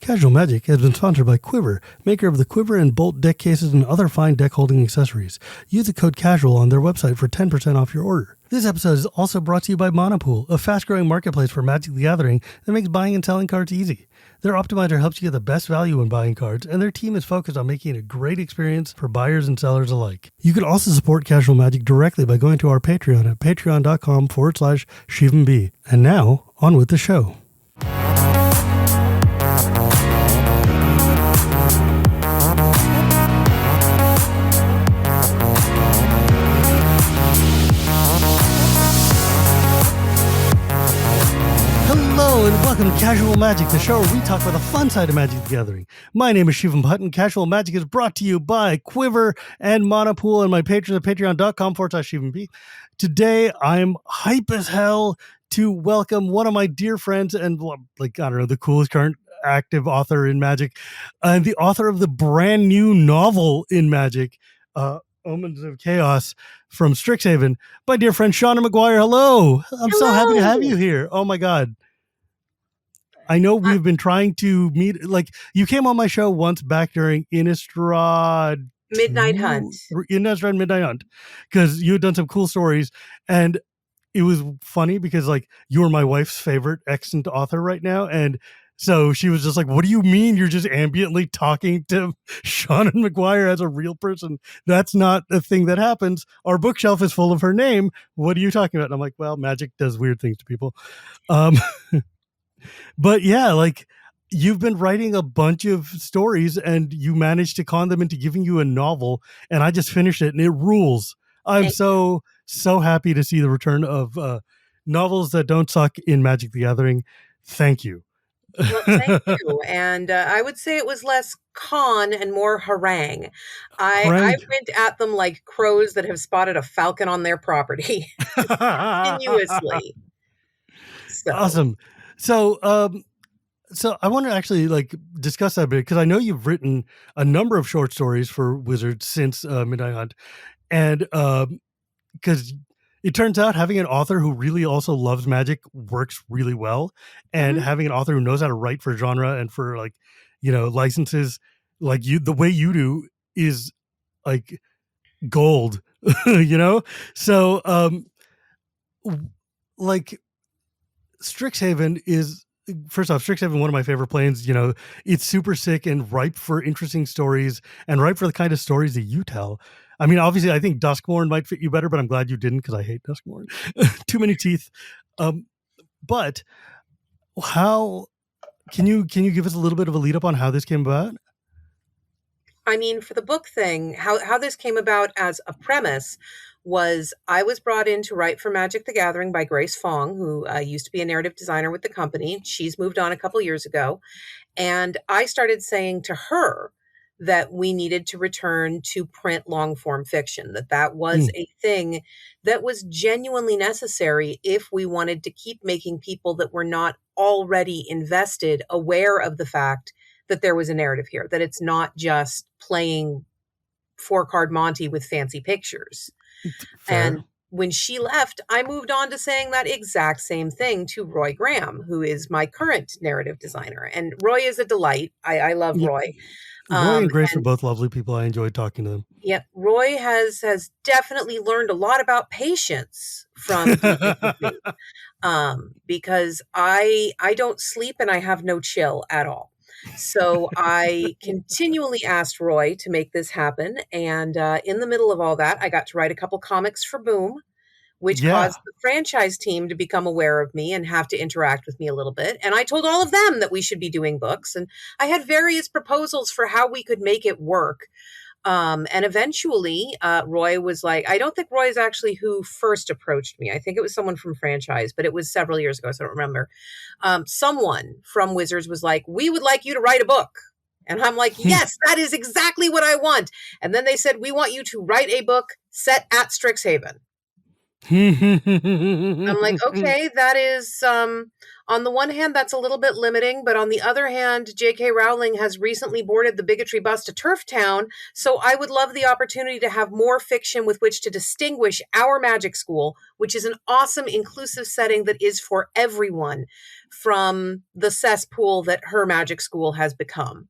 Casual Magic has been sponsored by Quiver, maker of the Quiver and Bolt deck cases and other fine deck holding accessories. Use the code CASUAL on their website for 10% off your order. This episode is also brought to you by Monopool, a fast-growing marketplace for Magic the Gathering that makes buying and selling cards easy. Their optimizer helps you get the best value when buying cards, and their team is focused on making it a great experience for buyers and sellers alike. You can also support Casual Magic directly by going to our Patreon at patreon.com/ShivanB. And now, on with the show. Hello and welcome to Casual Magic, the show where we talk about the fun side of Magic the Gathering. My name is Shivam Bhatt, and Casual Magic is brought to you by Quiver and Monopool and my patrons at patreon.com/ShivanB. Today, I'm hype as hell to welcome one of my dear friends and, the coolest current active author in Magic, and the author of the brand new novel in Magic, Omens of Chaos from Strixhaven, my dear friend Seanan McGuire. Hello. I'm so happy to have you here. Oh my God. I know we've been trying to meet, you came on my show once back during Innistrad Midnight Hunt, because you had done some cool stories, and it was funny because you're my wife's favorite extant author right now, and so she was just like, what do you mean you're just ambiently talking to Seanan McGuire as a real person? That's not a thing that happens. Our bookshelf is full of her name. What are you talking about? And I'm like, well, Magic does weird things to people. But yeah, you've been writing a bunch of stories and you managed to con them into giving you a novel, and I just finished it and it rules. I'm so happy to see the return of novels that don't suck in Magic the Gathering. Thank you. Well, thank you. And I would say it was less con and more harangue. I went at them like crows that have spotted a falcon on their property continuously. Awesome. So I want to actually discuss that a bit, because I know you've written a number of short stories for Wizards since Midnight Hunt, and because it turns out having an author who really also loves Magic works really well, and having an author who knows how to write for genre and for licenses the way you do is gold, So Strixhaven is, first off, Strixhaven, one of my favorite planes. It's super sick and ripe for interesting stories and ripe for the kind of stories that you tell. I mean, obviously, I think Duskmourn might fit you better, but I'm glad you didn't, because I hate Duskmourn. Too many teeth. But how can you give us a little bit of a lead up on how this came about? I mean, for the book thing, how this came about as a premise was I was brought in to write for Magic the Gathering by Grace Fong, who used to be a narrative designer with the company. She's moved on a couple years ago. And I started saying to her that we needed to return to print long form fiction, that was a thing that was genuinely necessary if we wanted to keep making people that were not already invested aware of the fact that there was a narrative here, that it's not just playing 4-card Monty with fancy pictures. Fair. And when she left, I moved on to saying that exact same thing to Roy Graham, who is my current narrative designer. And Roy is a delight. I love Roy. Roy and Grace are both lovely people. I enjoyed talking to them. Yeah, Roy has definitely learned a lot about patience from me, because I don't sleep and I have no chill at all. So I continually asked Roy to make this happen. And in the middle of all that, I got to write a couple comics for Boom, which caused the franchise team to become aware of me and have to interact with me a little bit. And I told all of them that we should be doing books. And I had various proposals for how we could make it work. And eventually, Roy was like, I don't think Roy is actually who first approached me. I think it was someone from franchise, but it was several years ago, so I don't remember. Someone from Wizards was like, we would like you to write a book. And I'm like, yes, that is exactly what I want. And then they said, we want you to write a book set at Strixhaven. I'm like, okay, that is, on the one hand, that's a little bit limiting, but on the other hand, J.K. Rowling has recently boarded the bigotry bus to Turf Town, so I would love the opportunity to have more fiction with which to distinguish our magic school, which is an awesome, inclusive setting that is for everyone, from the cesspool that her magic school has become.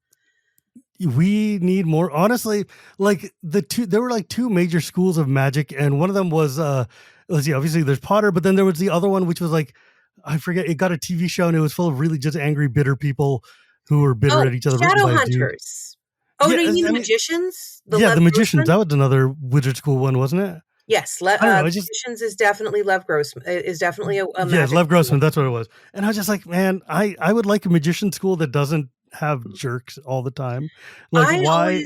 We need more. Honestly, like there were like two major schools of magic, and one of them was let's see, obviously there's Potter, but then there was the other one which was like, I forget, it got a TV show and it was full of really just angry, bitter people who were bitter at each other. Shadow Hunters. Oh, yeah, no, you mean the Magicians? The Magicians. That was another wizard school one, wasn't it? Yes, Magicians is definitely Lev Grossman. Is definitely a yeah, Lev Grossman. That's what it was. And I was just like, man, I would like a magician school that doesn't have jerks all the time. Like, why?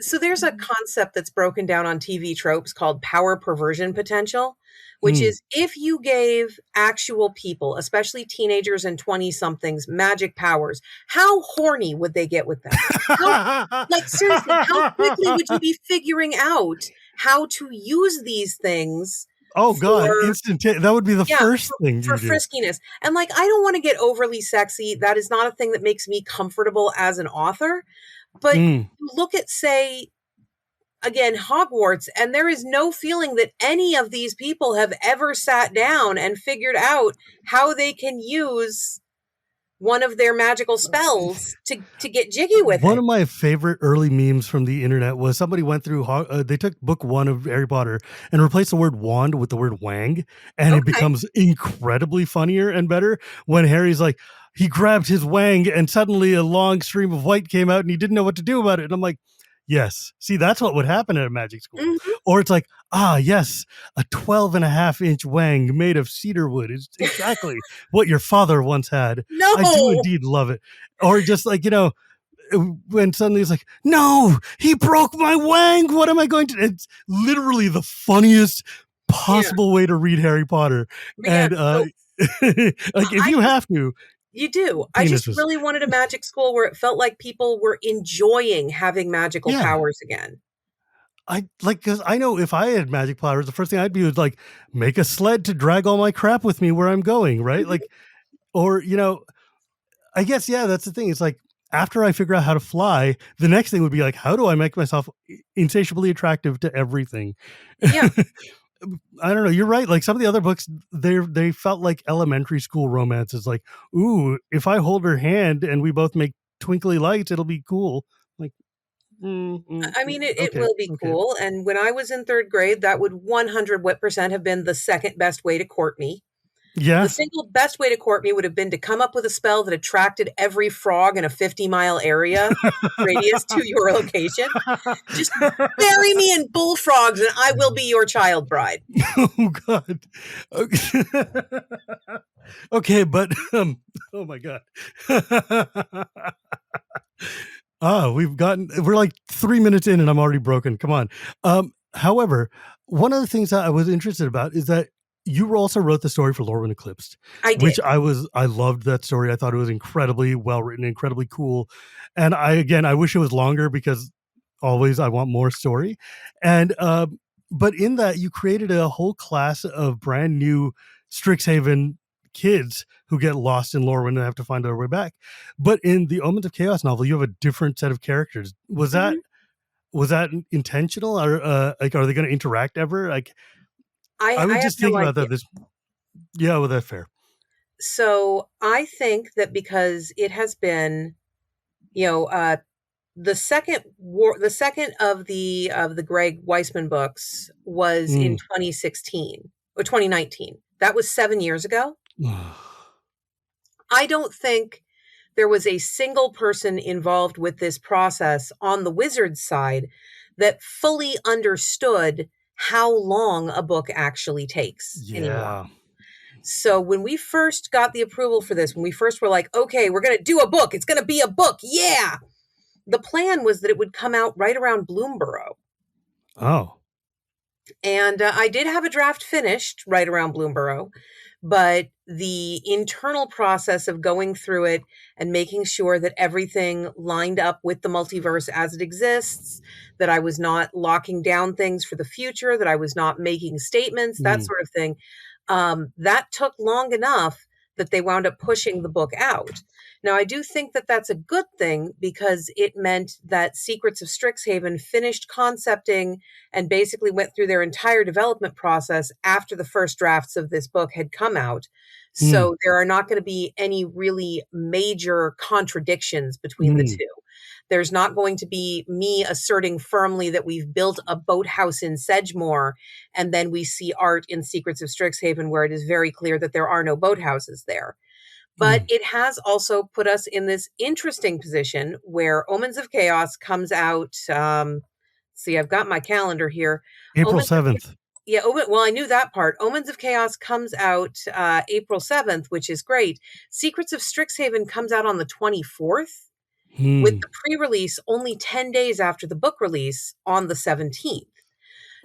So there's a concept that's broken down on TV tropes called power perversion potential, which is if you gave actual people, especially teenagers and 20-somethings, magic powers, how horny would they get with that? Like, seriously, how quickly would you be figuring out how to use these things? Oh, God, that would be the first thing for friskiness. And like, I don't want to get overly sexy. That is not a thing that makes me comfortable as an author. But you look at, say, again, Hogwarts, and there is no feeling that any of these people have ever sat down and figured out how they can use one of their magical spells to get jiggy with it. One of my favorite early memes from the internet was somebody went through, they took book 1 of Harry Potter and replaced the word wand with the word wang, and it becomes incredibly funnier and better when Harry's like, he grabbed his wang and suddenly a long stream of white came out and he didn't know what to do about it. And I'm like, yes. See, that's what would happen at a magic school. Or it's like, yes, a 12.5-inch wang made of cedar wood is exactly what your father once had. No. I do indeed love it. Or just like, when suddenly it's like, no, he broke my wang. What am I going to do? It's literally the funniest possible way to read Harry Potter. And like, if you have to. You do. I just really wanted a magic school where it felt like people were enjoying having magical powers again. Because I know if I had magic powers, the first thing I'd do is like make a sled to drag all my crap with me where I'm going, right? Like, or, I guess, that's the thing. It's like, after I figure out how to fly, the next thing would be like, how do I make myself insatiably attractive to everything? Yeah. I don't know. You're right. Like some of the other books, they felt like elementary school romances. Like, ooh, if I hold her hand and we both make twinkly lights, it'll be cool. Like, I mean, it will be cool. And when I was in 3rd grade, that would 100% have been the second best way to court me. Yeah. The single best way to court me would have been to come up with a spell that attracted every frog in a 50-mile area radius to your location. Just bury me in bullfrogs and I will be your child bride. Oh, God. Okay, okay, but, oh, my God. We're like 3 minutes in and I'm already broken. Come on. However, one of the things that I was interested about is that you also wrote the story for Lorwyn Eclipsed. I did. Which I loved that story. I thought it was incredibly well written, incredibly cool. And I wish it was longer because always I want more story. And, but in that you created a whole class of brand new Strixhaven kids who get lost in Lorwyn and have to find their way back. But in the Omens of Chaos novel, you have a different set of characters. Was that intentional, or like, are they going to interact ever? Like, I was just thinking about that. Well, that's fair. So I think that because it has been, the second of the Greg Weisman books was in 2016 or 2019. That was 7 years ago. I don't think there was a single person involved with this process on the Wizards side that fully understood how long a book actually takes anymore. So when we first got the approval for this, when we first were like, okay, we're going to do a book, it's going to be a book. Yeah. The plan was that it would come out right around Bloomborough. Oh. And I did have a draft finished right around Bloomborough, but the internal process of going through it and making sure that everything lined up with the multiverse as it exists, that I was not locking down things for the future, that I was not making statements, that sort of thing, that took long enough that they wound up pushing the book out. Now, I do think that that's a good thing because it meant that Secrets of Strixhaven finished concepting and basically went through their entire development process after the first drafts of this book had come out. Mm, So there are not going to be any really major contradictions between the mm, two. There's not going to be me asserting firmly that we've built a boathouse in Sedgemoor, and then we see art in Secrets of Strixhaven where it is very clear that there are no boathouses there. But mm. it has also put us in this interesting position where Omens of Chaos comes out. See, I've got my calendar here. April Omens of 7th. yeah, well, I knew that part. Omens of Chaos comes out April 7th, which is great. Secrets of Strixhaven comes out on the 24th, with Mm, the pre-release only 10 days after the book release on the 17th.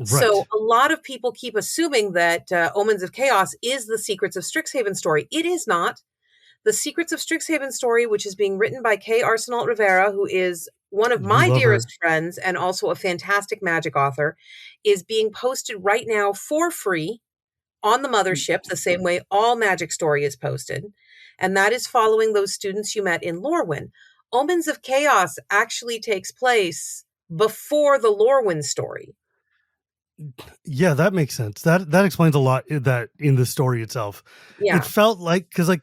So right. a lot of people keep assuming that Omens of Chaos is the Secrets of Strixhaven story. It is not. The Secrets of Strixhaven story, which is being written by Kay Arsenault Rivera, who is one of We my love her. dearest friends and also a fantastic magic author, is being posted right now for free on the mothership, the same way all Magic Story is posted. And that is following those students you met in Lorwyn. Omens of Chaos actually takes place before the Lorwyn story. Yeah, that makes sense. That explains a lot that in the story itself. It Yeah. felt like because like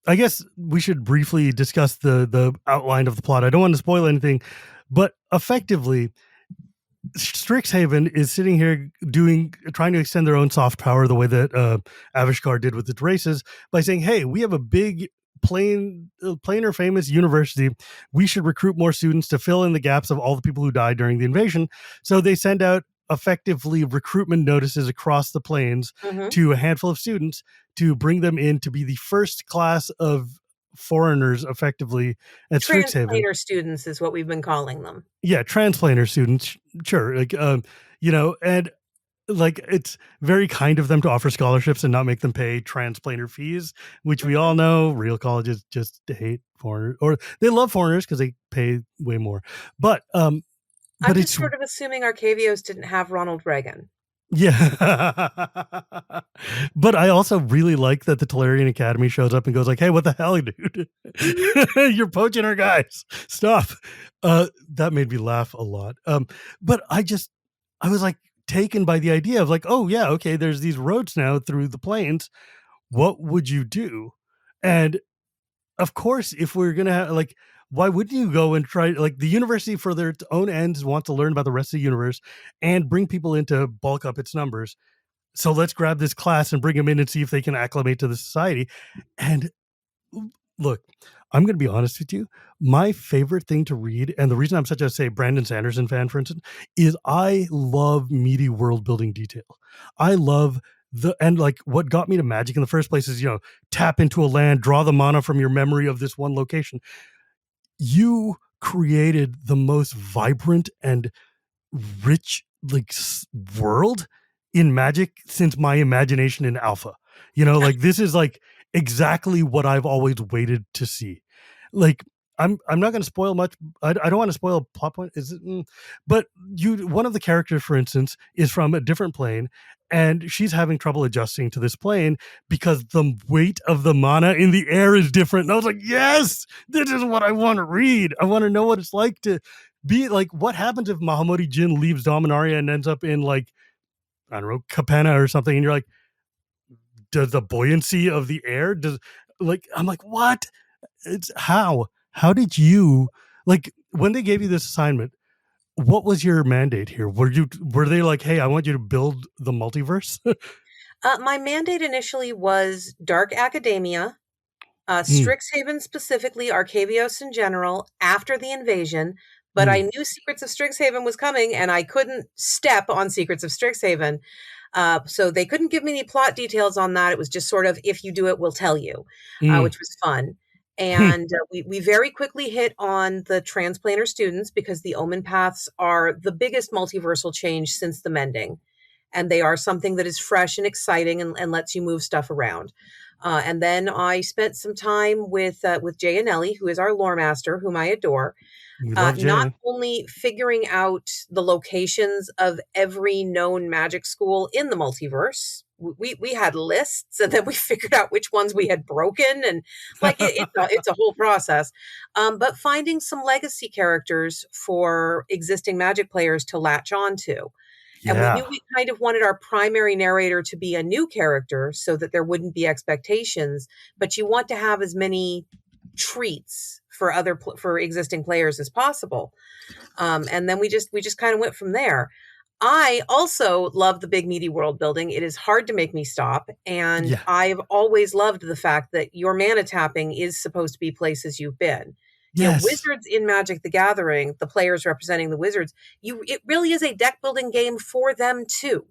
I guess we should briefly discuss the outline of the plot. I don't want to spoil anything, but effectively, Strixhaven is sitting here trying to extend their own soft power the way that Avishkar did with its races by saying, "Hey, we have a big planar famous university. We should recruit more students to fill in the gaps of all the people who died during the invasion." So they send out effectively recruitment notices across the plains Mm-hmm. to a handful of students to bring them in to be the first class of foreigners effectively at Strixhaven. Transplaner students is what we've been calling them. Yeah, transplanter students, sure. Like, and like it's very kind of them to offer scholarships and not make them pay transplanter fees, which we Mhm. all know real colleges just hate foreigners, or they love foreigners because they pay way more. But I'm but just it's sort of assuming Arcavios didn't have Ronald Reagan. yeah. But I also really like that the Tolarian Academy shows up and goes like, "Hey, what the hell, dude? You're poaching our guys. Stop." That made me laugh a lot. But I was like taken by the idea of like, "Oh yeah, okay, there's these roads now through the plains. What would you do?" And of course, if we're gonna have like, why wouldn't you go and try like the university for their own ends wants to learn about the rest of the universe and bring people in to bulk up its numbers? So let's grab this class and bring them in and see if they can acclimate to the society. And look, I'm going to be honest with you. My favorite thing to read, and the reason I'm such a say Brandon Sanderson fan, for instance, is I love meaty world building detail. I love and like what got me to magic in the first place is tap into a land, draw the mana from your memory of this one location. You created the most vibrant and rich world in magic since my imagination in alpha. Like this is like exactly what I've always waited to see. Like I'm not going to spoil much. I don't want to spoil a plot point. Is it? But one of the characters, for instance, is from a different plane, and she's having trouble adjusting to this plane because the weight of the mana in the air is different. And I was like, yes, this is what I want to read. I want to know what it's like to be like, what happens if Mahamudi Jin leaves Dominaria and ends up in like, I don't know, Capenna or something, and you're like, does the buoyancy of the air I'm like, what? It's how did you like when they gave you this assignment? What was your mandate here? Were they like, hey, I want you to build the multiverse? My mandate initially was dark academia, Hmm, Strixhaven specifically, Arcavios in general, after the invasion. But I hmm, knew Secrets of Strixhaven was coming, and I couldn't step on Secrets of Strixhaven. So they couldn't give me any plot details on that. It was just sort of, if you do it, we'll tell you, hmm, which was fun. hmm, And we very quickly hit on the transplanter students because the omen paths are the biggest multiversal change since the mending. And they are something that is fresh and exciting and lets you move stuff around. And then I spent some time with Jay and Ellie, who is our lore master, whom I adore, we love not Jay. only figuring out the locations of every known magic school in the multiverse, we had lists, and then we figured out which ones we had broken, and like it's a whole process. But finding some legacy characters for existing Magic players to latch onto. And we Yeah. knew we kind of wanted our primary narrator to be a new character so that there wouldn't be expectations, but you want to have as many treats for for existing players as possible. And then we just kind of went from there. I also love the big meaty world building. It is hard to make me stop. And Yeah. I've always loved the fact that your mana tapping is supposed to be places you've been. You know, Yes. Wizards in Magic the Gathering, the players representing the Wizards, it really is a deck building game for them too.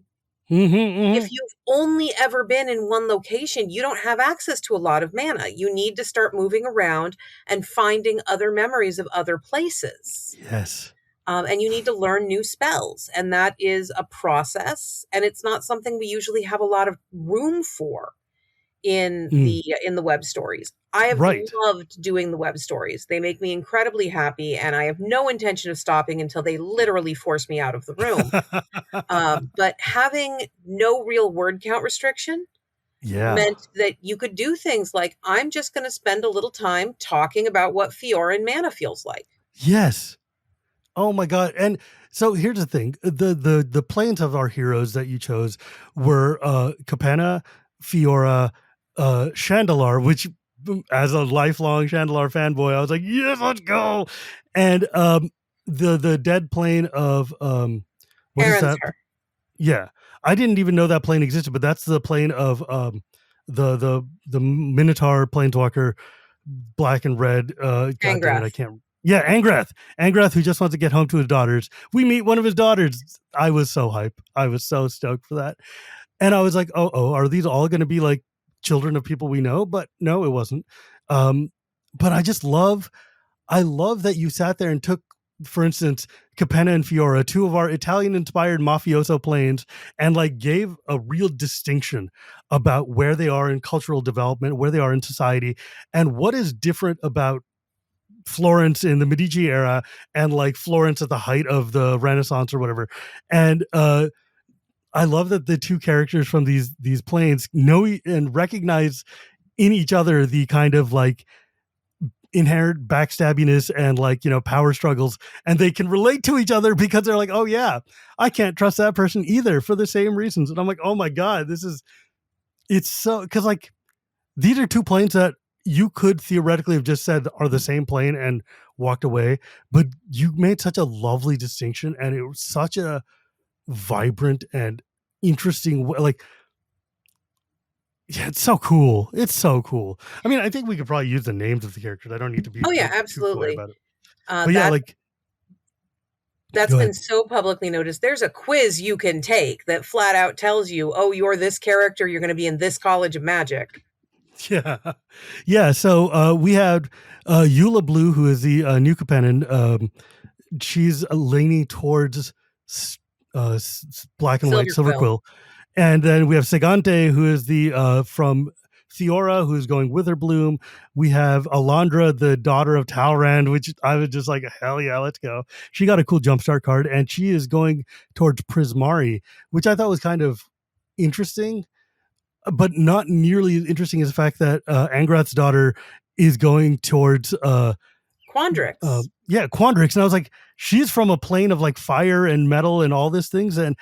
If you've only ever been in one location, you don't have access to a lot of mana. You need to start moving around and finding other memories of other places. Yes. And you need to learn new spells. And that is a process. And it's not something we usually have a lot of room for in the web stories. I have loved doing the web stories. They make me incredibly happy, and I have no intention of stopping until they literally force me out of the room. But having no real word count restriction meant that you could do things like, I'm just going to spend a little time talking about what Fioran mana feels like. Yes. Oh my God. And so here's the thing. The planes of our heroes that you chose were Capenna, Fiora, Chandelar, which as a lifelong Chandelar fanboy, I was like, yes, let's go. And the dead plane of what is that? Yeah. I didn't even know that plane existed, but that's the plane of the Minotaur planeswalker, black and red. God damn it, I can't. Yeah, Angrath, who just wants to get home to his daughters. We meet one of his daughters. I was so hype. I was so stoked for that. And I was like, oh, are these all going to be like children of people we know? But no, it wasn't. But I love that you sat there and took, for instance, Capenna and Fiora, two of our Italian-inspired mafioso planes, and like gave a real distinction about where they are in cultural development, where they are in society, and what is different about Florence in the Medici era and like Florence at the height of the Renaissance or whatever. And I love that the two characters from these planes know and recognize in each other the kind of like inherent backstabbiness and like, you know, power struggles, and they can relate to each other because they're like, oh yeah, I can't trust that person either for the same reasons. And I'm like, oh my God, it's so, because like these are two planes that you could theoretically have just said are the same plane and walked away, but you made such a lovely distinction, and it was such a vibrant and interesting way. Like, yeah, it's so cool. It's so cool. I mean, I think we could probably use the names of the characters. I don't need to be absolutely too coy about it. But yeah, like that's been so publicly noticed. There's a quiz you can take that flat out tells you, oh, you're this character, you're going to be in this college of magic. Yeah. So we had Eula Blue, who is the new Capennan. She's leaning towards black and white Silver Quill. And then we have Segante, who is the from Fiora, who's going Witherbloom. We have Alondra, the daughter of Talrand, which I was just like, hell yeah, let's go. She got a cool jumpstart card, and she is going towards Prismari, which I thought was kind of interesting, but not nearly as interesting as the fact that Angrath's daughter is going towards Quandrix. Quandrix. And I was like, she's from a plane of like fire and metal and all these things. And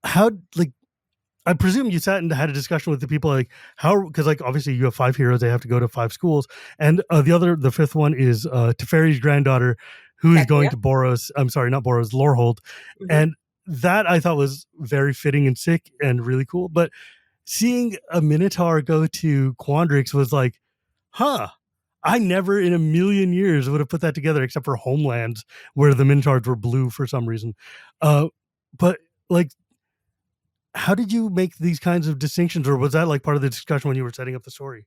how, like, I presume you sat and had a discussion with the people, like how, because like obviously you have 5 heroes, they have to go to 5 schools, and the 5th one is Teferi's granddaughter, who is going to Boros. I'm sorry, not Boros, Lorehold, and that I thought was very fitting and sick and really cool. But seeing a Minotaur go to Quandrix was like, huh. I never in a million years would have put that together, except for Homelands, where the Minotaurs were blue for some reason. But like, how did you make these kinds of distinctions, or was that like part of the discussion when you were setting up the story?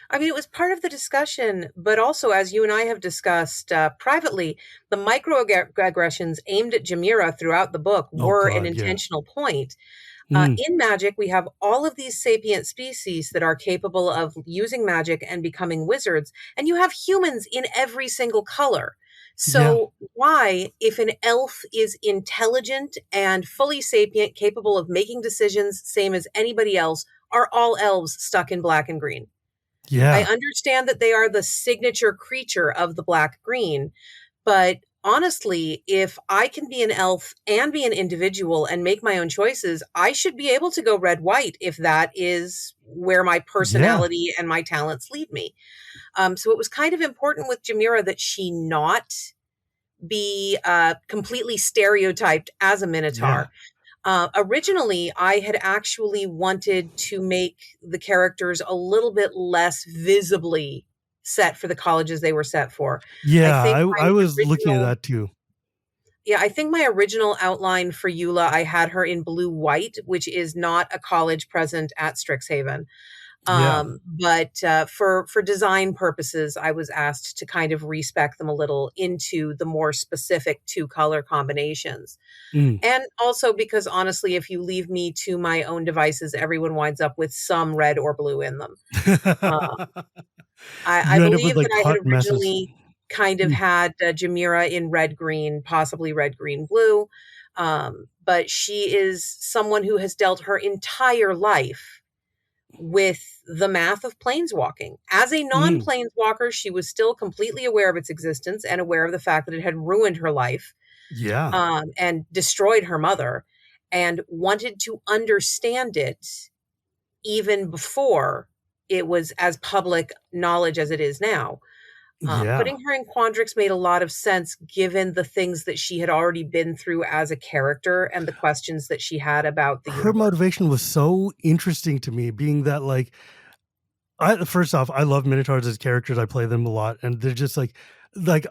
I mean, it was part of the discussion, but also, as you and I have discussed privately, the microaggressions aimed at Jamira throughout the book were an intentional point. In Magic, we have all of these sapient species that are capable of using magic and becoming wizards, and you have humans in every single color. Yeah. So why, if an elf is intelligent and fully sapient, capable of making decisions, same as anybody else, are all elves stuck in black and green? I Yeah. understand that they are the signature creature of the black green, but honestly, if I can be an elf and be an individual and make my own choices, I should be able to go red white if that is where my Yeah. personality and my talents lead me. So it was kind of important with Jamira that she not be completely stereotyped as a Yeah. Minotaur. Originally, I had actually wanted to make the characters a little bit less visibly set for the colleges they were set for. I Yeah. think I my was looking at original, that too. yeah, I think my original outline for Eula, I had her in blue white, which is not a college present at Strixhaven. Yeah. But for design purposes, I was asked to kind of respec them a little into the more specific two color combinations. Mm. And also because honestly, if you leave me to my own devices, everyone winds up with some red or blue in them. Uh, I You end up believe with that like I had hot messes. originally kind of Mm. had Jamira in red green, possibly red green blue. But she is someone who has dealt her entire life with the math of planeswalking. As a non Mm. planeswalker, she was still completely aware of its existence and aware of the fact that it had ruined her life, Yeah. and destroyed her mother, and wanted to understand it even before it was as public knowledge as it is now. Yeah. Putting her in Quandrix made a lot of sense given the things that she had already been through as a character and the questions that she had about the Her universe. motivation was so interesting to me, being that like I first off, I love Minotaurs as characters. I play them a lot, and they're just like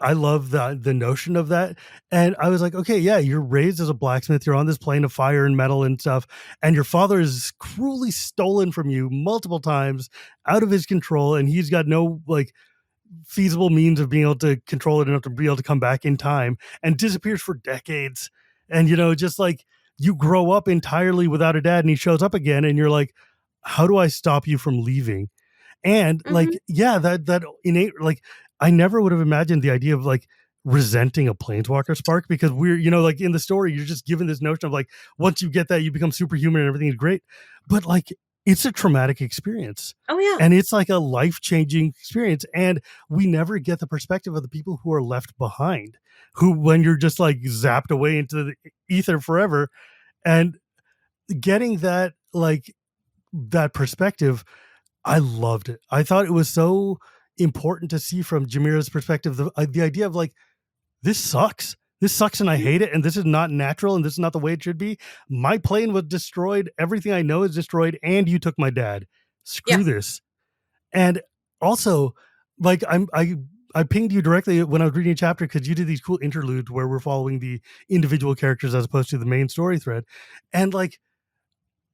I love the notion of that. And I was like, okay, yeah, you're raised as a blacksmith. You're on this plane of fire and metal and stuff, and your father is cruelly stolen from you multiple times, out of his control, and he's got no like feasible means of being able to control it enough to be able to come back in time, and disappears for decades. And just like you grow up entirely without a dad, and he shows up again, and you're like, how do I stop you from leaving? And Hmm. like, yeah, that innate, like, I never would have imagined the idea of like resenting a planeswalker spark, because we're, like in the story, you're just given this notion of like, once you get that, you become superhuman and everything is great. But like, it's a traumatic experience. Oh, yeah. And it's like a life changing experience. And we never get the perspective of the people who are left behind, who, when you're just like zapped away into the ether forever, and getting that, like, that perspective, I loved it. I thought it was so important to see from Jamira's perspective the idea of like, this sucks. This sucks and I Mhm. hate it. And this is not natural. And this is not the way it should be. My plane was destroyed. Everything I know is destroyed. And you took my dad. Yeah. Screw this. And also, like, I pinged you directly when I was reading a chapter, because you did these cool interludes where we're following the individual characters as opposed to the main story thread. And like,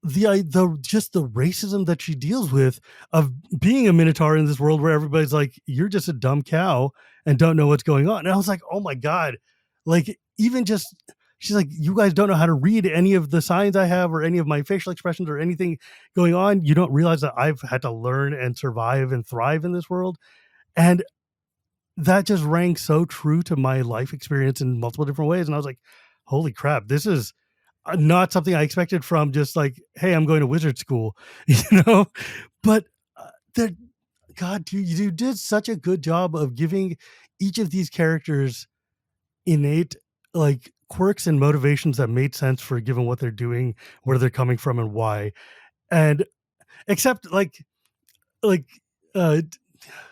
the just the racism that she deals with, of being a minotaur in this world where everybody's like, you're just a dumb cow and don't know what's going on. And I was like, oh my god, like, even just, she's like, you guys don't know how to read any of the signs I have, or any of my facial expressions, or anything going on. You don't realize that I've had to learn and survive and thrive in this world. And that just rang so true to my life experience in multiple different ways. And I was like, holy crap, this is not something I expected from just like, hey, I'm going to wizard school, you know? But that, God, you did such a good job of giving each of these characters innate, like, quirks and motivations that made sense for given what they're doing, where they're coming from, and why. And except like, uh,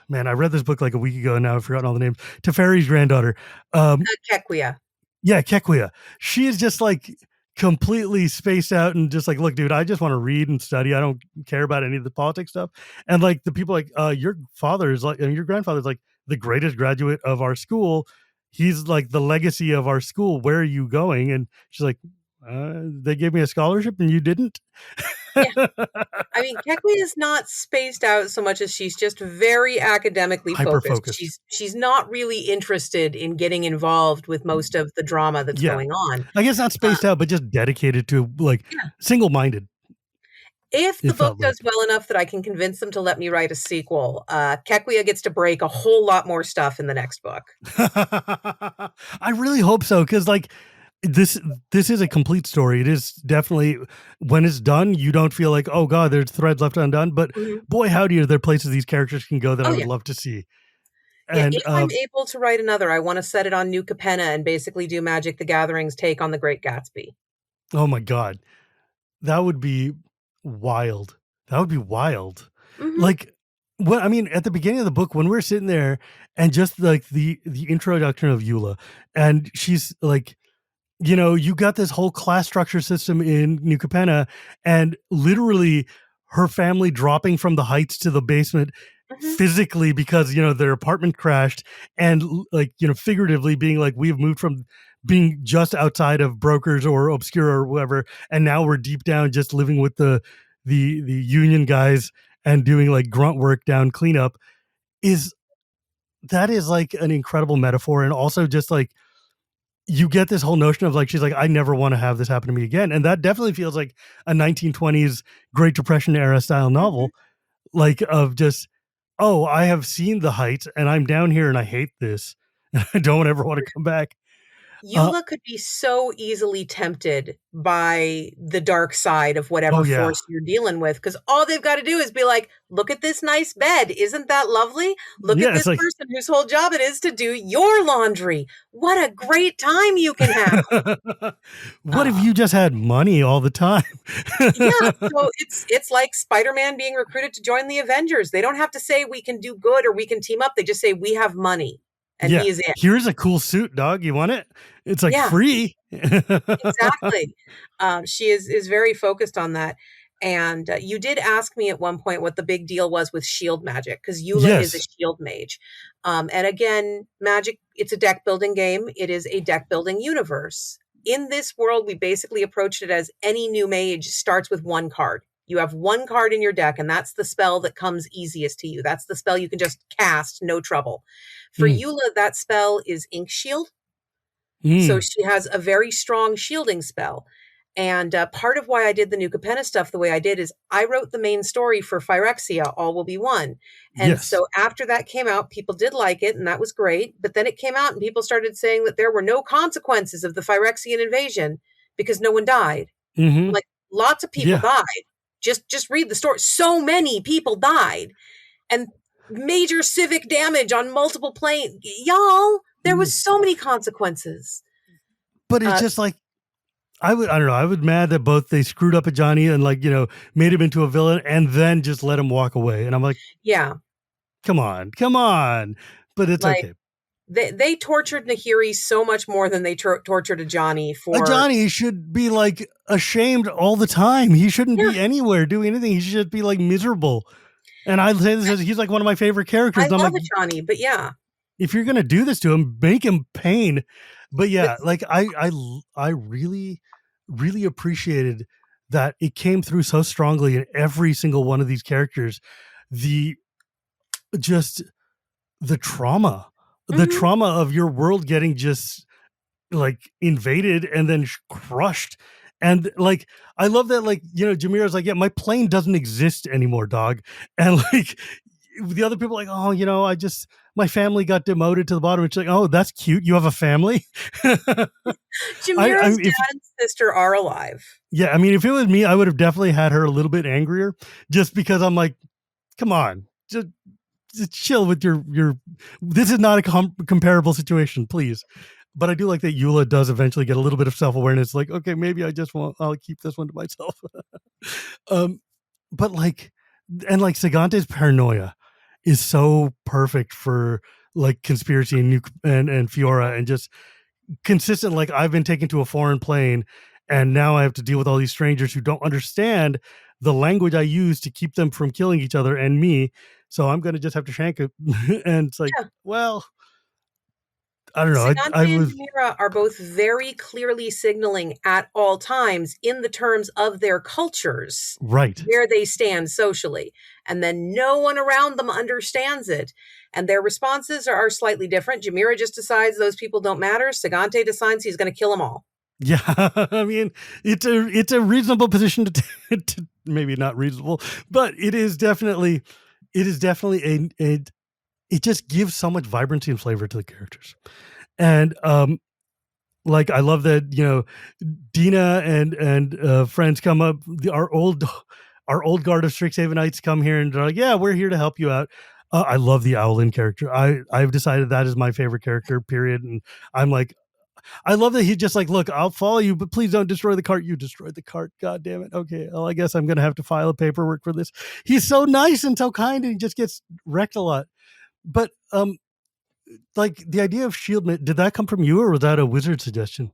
man, I read this book like a week ago, and now I've forgotten all the names. Teferi's granddaughter. Um, Kequia. Yeah, Kekuya. She is just like completely spaced out and just like, look, dude, I just want to read and study. I don't care about any of the politics stuff. And like the people like, your father is like, and your grandfather is like the greatest graduate of our school. He's like the legacy of our school. Where are you going? And she's like, they gave me a scholarship and you didn't. Yeah. I mean, Kequia is not spaced out so much as she's just very academically Hyper focused. focused. She's not really interested in getting involved with most of the drama that's Yeah. going on. I guess not Uh, spaced out, but just dedicated to like yeah. single minded. If the It book felt does like. well enough that I can convince them to let me write a sequel, Kekuya gets to break a whole lot more stuff in the next book. I really hope so, because like this this is a complete story. It is definitely, when it's done, you don't feel like, oh god, there's threads left undone. But Mhm. boy, howdy, are there places these characters can go that Oh, I would yeah. love to see. Yeah, And if I'm able to write another, I wanna set it on New Capenna and basically do Magic the Gathering's take on The Great Gatsby. oh my god, that would be wild. That would be wild. Mhm, Like, well, I mean, at the beginning of the book, when we're sitting there and just like the introduction of Eula, and she's like, you got this whole class structure system in New Capenna, and literally her family dropping from the heights to the basement mhm, physically because their apartment crashed, and like figuratively being like, we've moved from being just outside of brokers or obscure or whatever, and now we're deep down just living with the union guys and doing like grunt work down cleanup. Is That is like an incredible metaphor, and also just like you get this whole notion of like, she's like, I never want to have this happen to me again. And that definitely feels like a 1920s Great Depression era style mhm. novel, like of just, oh, I have seen the heights and I'm down here and I hate this. And I don't ever want to come back. Uh, Eula could be so easily tempted by the dark side of oh whatever yeah. force you're dealing with, because all they've gotta do is be like, "Look at this nice bed, isn't that lovely? Look at Yeah. It's this like, person whose whole job it is to do your laundry. What a great time you can have." what if Uh, you just had money all the time? yeah, so it's like Spider-Man being recruited to join the Avengers. They don't have to say, "We can do good," or "We can team up." They just say, "We have money," and Yeah. he is in. Here's a cool suit, dog. You want it? It's like Yeah. free. Exactly. She is very focused on that. And you did ask me at one point what the big deal was with shield magic, because Eula is a Yes. shield mage. And again, magic, it's a deck building game. It is a deck building universe. In this world, we basically approached it as any new mage starts with one card. You have one card in your deck, and that's the spell that comes easiest to you. That's the spell you can just cast, no trouble. For Mm. Eula, that spell is Ink Shield. So Mm. she has a very strong shielding spell. And part of why I did the New Capenna stuff the way I did is I wrote the main story for Phyrexia, All Will Be One. And Yes. so after that came out, people did like it, and that was great. But then it came out, and people started saying that there were no consequences of the Phyrexian invasion because no one died. Hmm. I'm like, lots of people Yeah. died. Just read the story. So many people died, and major civic damage on multiple planes. Y'all, there was so many consequences. But it's Uh, just like, I don't know, I would mad that both they screwed up at Johnny and like, made him into a villain and then just let him walk away. And I'm like, yeah, come on, come on. But it's like okay. they tortured Nahiri so much more than they tortured a Johnny A for. Johnny should be like ashamed all the time. He shouldn't Yeah, be anywhere doing anything. He should be like miserable. And I say this as he's like one of my favorite characters. I And I'm love like, a Johnny, but yeah, if you're gonna do this to him, make him pain. But but yeah, like I really, really appreciated that it came through so strongly in every single one of these characters. The just the mhm, trauma of your world getting just like invaded and then crushed. And like, I love that, like, Jamira's like, yeah, my plane doesn't exist anymore, dog. And like, the other people like, oh, I just, my family got demoted to the bottom. It's like, oh, that's cute. You have a family. Jamira's If, dad and sister are alive. yeah, I mean, if it was me, I would have definitely had her a little bit angrier, just because I'm like, come on, just chill with your, this is not a comparable situation, please. But I do like that Eula does eventually get a little bit of self-awareness, like, okay, maybe I'll keep this one to myself. um but like, and like Sagante's paranoia is so perfect for like conspiracy and and Fiora, and just consistent, like, I've been taken to a foreign plane and now I have to deal with all these strangers who don't understand the language I use to keep them from killing each other and me, so I'm gonna just have to shank it. And it's like, Yeah, well, I don't know. I Sagante and was Jamira are both very clearly signaling at all times in the terms of their cultures right. where they stand socially. And then no one around them understands it. And their responses are slightly different. Jamira just decides those people don't matter. Sagante decides he's going to kill them all. Yeah, I mean, it's a reasonable position to maybe not reasonable, but it is definitely a it just gives so much vibrancy and flavor to the characters. And like I love that, Dina and friends come up, our old guard of Strixhavenites come here and they're like, yeah, we're here to help you out. I love the Owlin character. I've decided that is my favorite character, period. And I'm like, I love that he just like, look, I'll follow you, but please don't destroy the cart. You destroyed the cart. God damn it. Okay. Well, I guess I'm going to have to file a paperwork for this. He's so nice and so kind, and he just gets wrecked a lot. But like the idea of did that come from you, or was that a wizard suggestion?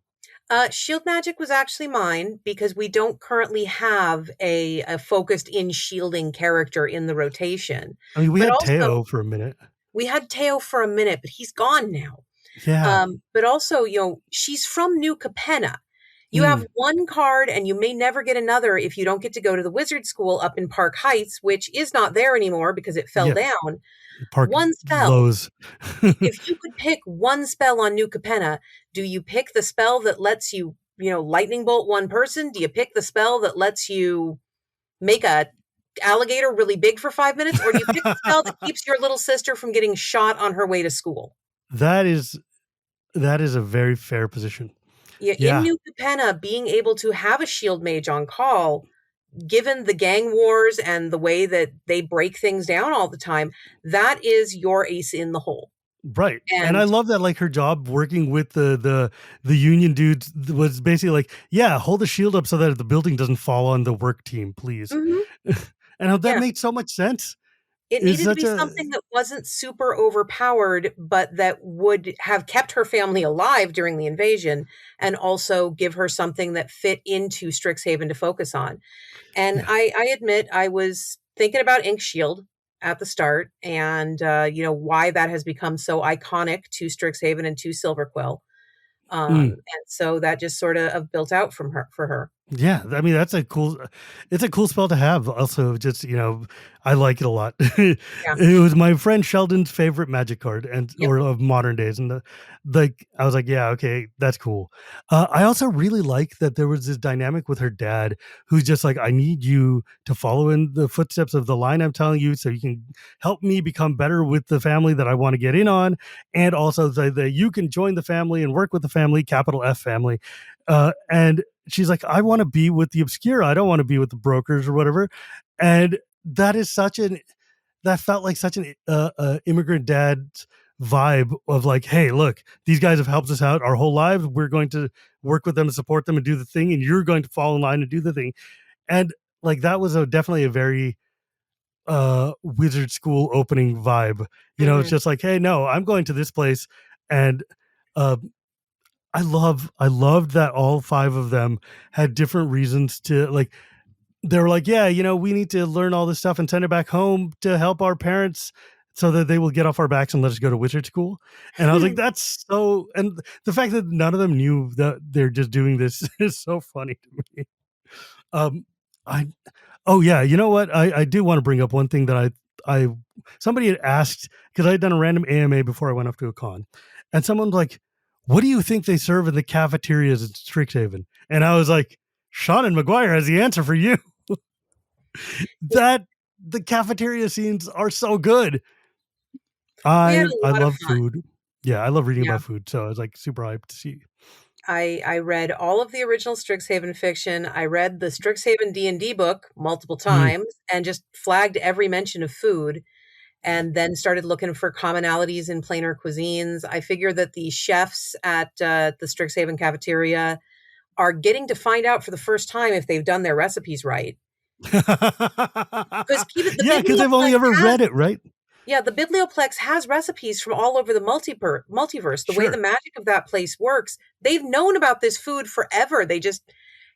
Shield magic was actually mine because we don't currently have a focused in shielding character in the rotation. I mean, we But had also, Teo for a minute. we had Teo for a minute, but he's gone now. Yeah. But also, she's from New Capenna. You have Mm. one card, and you may never get another if you don't get to go to the wizard school up in Park Heights, which is not there anymore because it fell Yeah. down. Park One spell. Lowe's. If you could pick one spell on New Capenna, do you pick the spell that lets you, lightning bolt one person? Do you pick the spell that lets you make a alligator really big for 5 minutes? Or do you pick the spell that keeps your little sister from getting shot on her way to school? that is a very fair position. Yeah, in Yeah. New Capenna, being able to have a shield mage on call, given the gang wars and the way that they break things down all the time, that is your ace in the hole. Right. And I And love that, like, her job working with the union dudes was basically like, yeah, hold the shield up so that the building doesn't fall on the work team, please. mhm, And how that yeah, made so much sense. it It's needed to such be a something that wasn't super overpowered, but that would have kept her family alive during the invasion and also give her something that fit into Strixhaven to focus on. And yeah. I admit I was thinking about Ink Shield at the start and, why that has become so iconic to Strixhaven and to Silverquill. Mm. And so that just sort of built out from her for her. Yeah, I mean it's a cool spell to have. Also, just I like it a lot. It Yeah. was my friend Sheldon's favorite Magic card, and Yep. or of modern days, and I was like, yeah, okay, that's cool. I also really like that there was this dynamic with her dad, who's just like, I need you to follow in the footsteps of the line I'm telling you, so you can help me become better with the family that I want to get in on, and also that you can join the family and work with the family, capital F family, and she's like, I want to be with the obscura. I don't want to be with the brokers or whatever. And that is that felt like such an immigrant dad's vibe of like, hey, look, these guys have helped us out our whole lives. We're going to work with them and support them and do the thing. And you're going to fall in line and do the thing. And like, that was definitely a very wizard school opening vibe. It's Mhm. just like, hey, no, I'm going to this place. And uh, I loved that all five of them had different reasons to like. They were like, yeah, we need to learn all this stuff and send it back home to help our parents so that they will get off our backs and let us go to wizard school. And I was like, that's so. And the fact that none of them knew that they're just doing this is so funny to me. Um, I Oh yeah, you know what? I do want to bring up one thing that I somebody had asked because I had done a random AMA before I went off to a con, and someone's like, "What do you think they serve in the cafeterias in Strixhaven?" And I was like, "Seanan McGuire has the answer for you." That the cafeteria scenes are so good. We had I a I lot of love fun. food. Yeah, I love reading Yeah. about food, so I was like super hyped to see. I read all of the original Strixhaven fiction. I read the Strixhaven D&D book multiple Mm. times and just flagged every mention of food, and then started looking for commonalities in planar cuisines. I figure that the chefs at the Strixhaven cafeteria are getting to find out for the first time if they've done their recipes right. Because keep it, the Yeah, because they've only Biblioplex ever has read it, right? yeah, the Biblioplex has recipes from all over the multiverse. The way the Sure. magic of that place works, they've known about this food forever. They just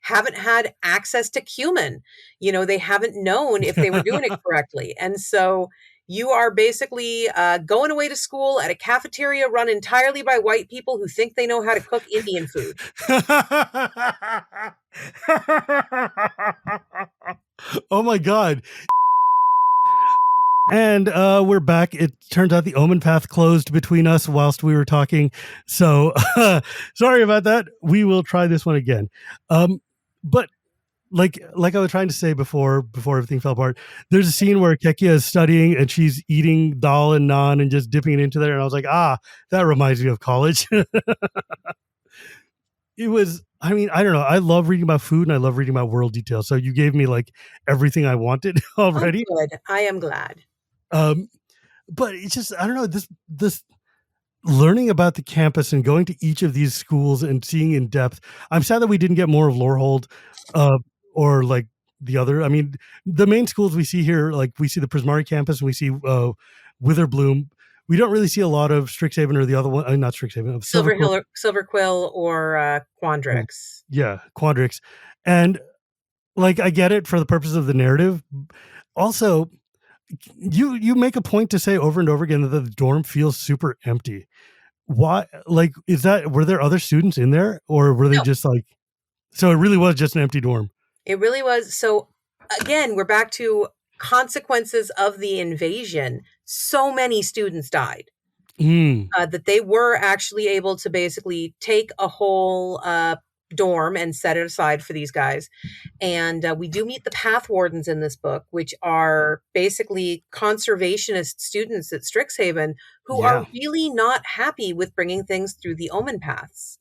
haven't had access to cumin. They haven't known if they were doing it correctly. And so you are basically going away to school at a cafeteria run entirely by white people who think they know how to cook Indian food. Oh my god. And we're back. It turns out the Omen path closed between us whilst we were talking. So sorry about that. We will try this one again. But like I was trying to say before everything fell apart, there's a scene where Kekia is studying and she's eating dal and naan and just dipping it into there. And I was like, that reminds me of college. It was, I mean, I don't know. I love reading about food and I love reading about world details. So you gave me like everything I wanted already. Oh, good. I am glad. But it's just, I don't know, this learning about the campus and going to each of these schools and seeing in depth. I'm sad that we didn't get more of Lorehold, or like the other. I mean, the main schools we see here, like we see the Prismari campus and we see Witherbloom. We don't really see a lot of Strixhaven or the other one, not Strixhaven, Silverquill or Quandrix. Yeah, Quandrix. And like I get it for the purpose of the narrative. Also, you make a point to say over and over again that the dorm feels super empty. Why? Like, were there other students in there, or were they just like? So it really was just an empty dorm. It really was. So again, we're back to consequences of the invasion. So many students died that they were actually able to basically take a whole dorm and set it aside for these guys. And we do meet the path wardens in this book, which are basically conservationist students at Strixhaven who are really not happy with bringing things through the omen paths.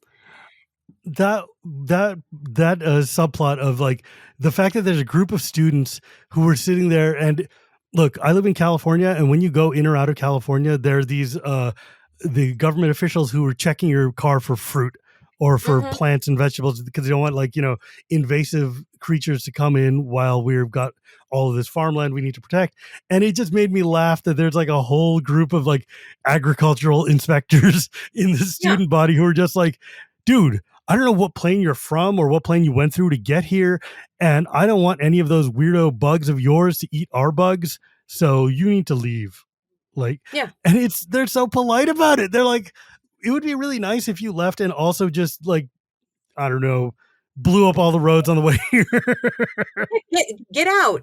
That subplot of like the fact that there's a group of students who were sitting there, and look, I live in California, and when you go in or out of California, there are these the government officials who are checking your car for fruit or for plants and vegetables because they don't want, like, invasive creatures to come in while we've got all of this farmland we need to protect. And it just made me laugh that there's like a whole group of like agricultural inspectors in the student body who are just like, dude, I don't know what plane you're from or what plane you went through to get here. And I don't want any of those weirdo bugs of yours to eat our bugs. So you need to leave. Like, and they're so polite about it. They're like, it would be really nice if you left and also just like, I don't know, blew up all the roads on the way here. Get out.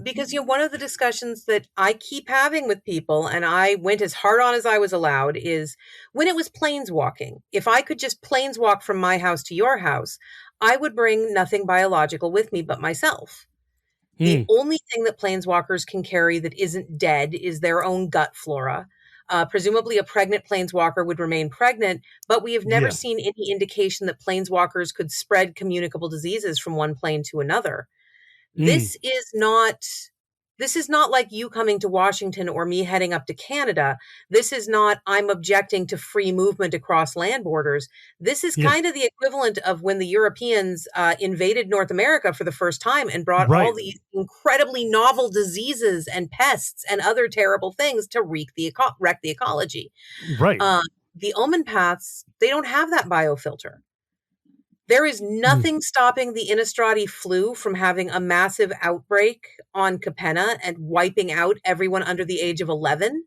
Because, one of the discussions that I keep having with people, and I went as hard on as I was allowed, is when it was planeswalking. If I could just planeswalk from my house to your house, I would bring nothing biological with me but myself. The only thing that planeswalkers can carry that isn't dead is their own gut flora. Presumably a pregnant planeswalker would remain pregnant, but we have never seen any indication that planeswalkers could spread communicable diseases from one plane to another. This is not like you coming to Washington or me heading up to Canada. This is not, I'm objecting to free movement across land borders. This is kind of the equivalent of when the Europeans invaded North America for the first time and brought all these incredibly novel diseases and pests and other terrible things to wreck the ecology. Right. The omen paths, they don't have that biofilter. There is nothing stopping the Innistradi flu from having a massive outbreak on Capenna and wiping out everyone under the age of 11.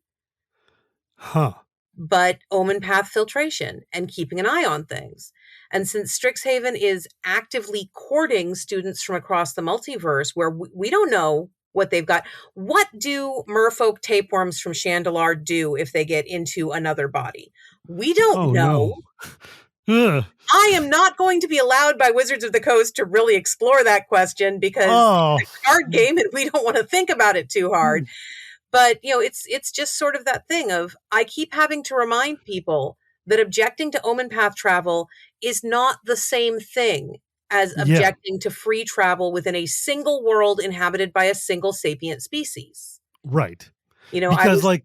But omen path filtration and keeping an eye on things. And since Strixhaven is actively courting students from across the multiverse, where we don't know what they've got, what do merfolk tapeworms from Chandelar do if they get into another body? We don't know. No. I am not going to be allowed by Wizards of the Coast to really explore that question because it's a card game and we don't want to think about it too hard. But, it's just sort of that thing of, I keep having to remind people that objecting to omen path travel is not the same thing as objecting to free travel within a single world inhabited by a single sapient species. Right. Because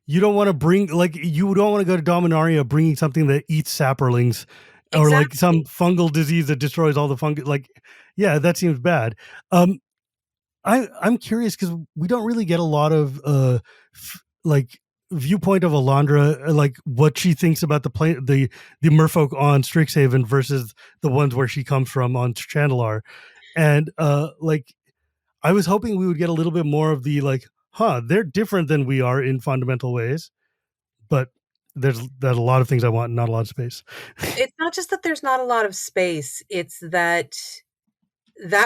you don't want to bring, you don't want to go to Dominaria bringing something that eats sapperlings or like some fungal disease that destroys all the fungus. That seems bad. I'm curious because we don't really get a lot of viewpoint of Alondra, like what she thinks about the merfolk on Strixhaven versus the ones where she comes from on Chandelar. And I was hoping we would get a little bit more of the they're different than we are in fundamental ways, but there's a lot of things I want, not a lot of space. It's not just that there's not a lot of space. It's that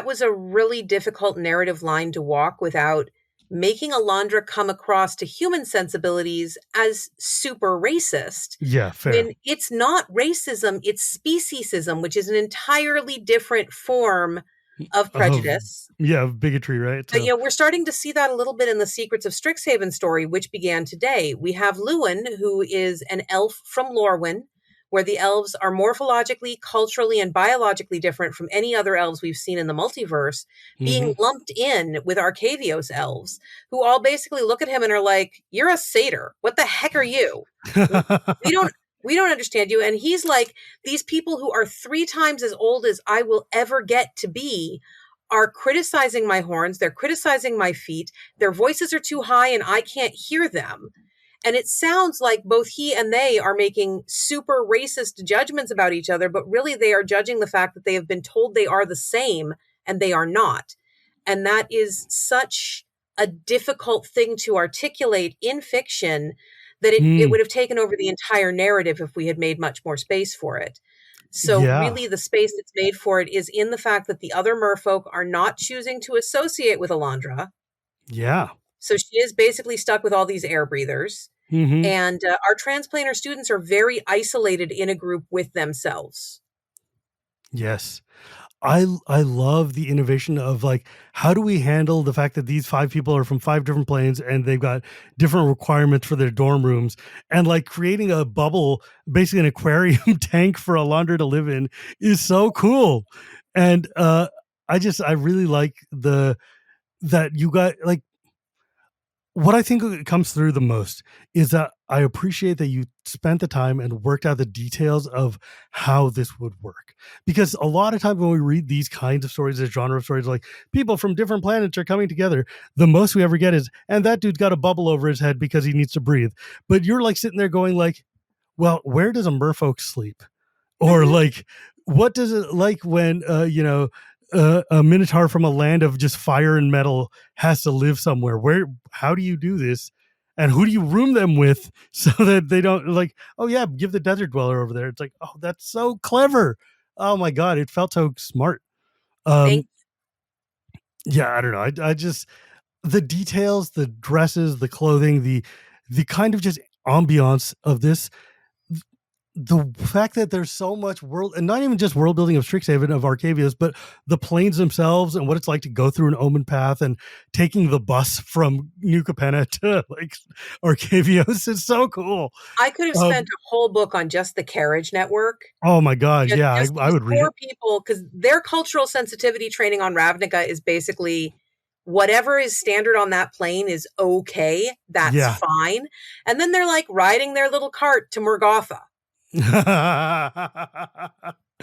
was a really difficult narrative line to walk without making Alondra come across to human sensibilities as super racist. Yeah, fair. When it's not racism, it's speciesism, which is an entirely different form of prejudice. Of bigotry, right? But, we're starting to see that a little bit in the Secrets of Strixhaven story, which began today. We have Lewin, who is an elf from Lorwyn, where the elves are morphologically, culturally, and biologically different from any other elves we've seen in the multiverse, being lumped in with Arcavios elves, who all basically look at him and are like, "You're a satyr. What the heck are you? We don't understand you." And he's like, these people who are 3 times as old as I will ever get to be are criticizing my horns. They're criticizing my feet. Their voices are too high and I can't hear them. And it sounds like both he and they are making super racist judgments about each other, but really they are judging the fact that they have been told they are the same and they are not. And that is such a difficult thing to articulate in fiction that it would have taken over the entire narrative if we had made much more space for it. So really the space that's made for it is in the fact that the other merfolk are not choosing to associate with Alondra. Yeah. So she is basically stuck with all these air breathers. And our transplanter students are very isolated in a group with themselves. Yes. I love the innovation of like, how do we handle the fact that these 5 people are from 5 different planes and they've got different requirements for their dorm rooms, and like creating a bubble, basically an aquarium tank for Alondra to live in is so cool. And I really like that you got like, what I think comes through the most is that I appreciate that you spent the time and worked out the details of how this would work. Because a lot of times when we read these kinds of stories, this genre of stories, like people from different planets are coming together, the most we ever get is, and that dude's got a bubble over his head because he needs to breathe. But you're like sitting there going like, well, where does a merfolk sleep? Or like, what does it like when, a minotaur from a land of just fire and metal has to live somewhere? How do you do this? And who do you room them with so that they don't like, oh yeah, give the desert dweller over there. It's like, oh, that's so clever. Oh my God. It felt so smart. Yeah, I don't know. I just, the details, the dresses, the clothing, the kind of just ambiance of this, the fact that there's so much world, and not even just world building of Strixhaven, of Arcavius, but the planes themselves and what it's like to go through an omen path and taking the bus from New Capenna to like Arcavios is so cool. I could have spent a whole book on just the carriage network. Oh my God. I would read it. People, because their cultural sensitivity training on Ravnica is basically whatever is standard on that plane is okay. That's fine. And then they're like riding their little cart to Morgotha.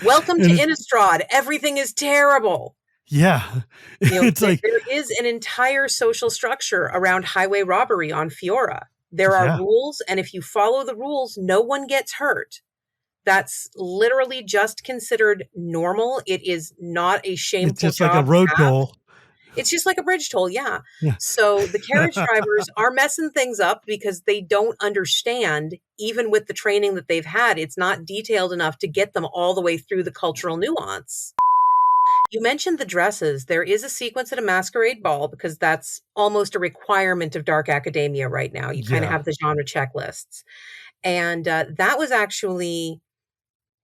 Welcome to Innistrad. Everything is terrible. Yeah. It's like there is an entire social structure around highway robbery on Fiora. There are rules, and if you follow the rules, no one gets hurt. That's literally just considered normal. It is not a shameful job. It's just like a road toll. It's just like a bridge toll, yeah. So the carriage drivers are messing things up because they don't understand, even with the training that they've had, it's not detailed enough to get them all the way through the cultural nuance. You mentioned the dresses. There is a sequence at a masquerade ball because that's almost a requirement of dark academia right now. You kind of have the genre checklists. And that was actually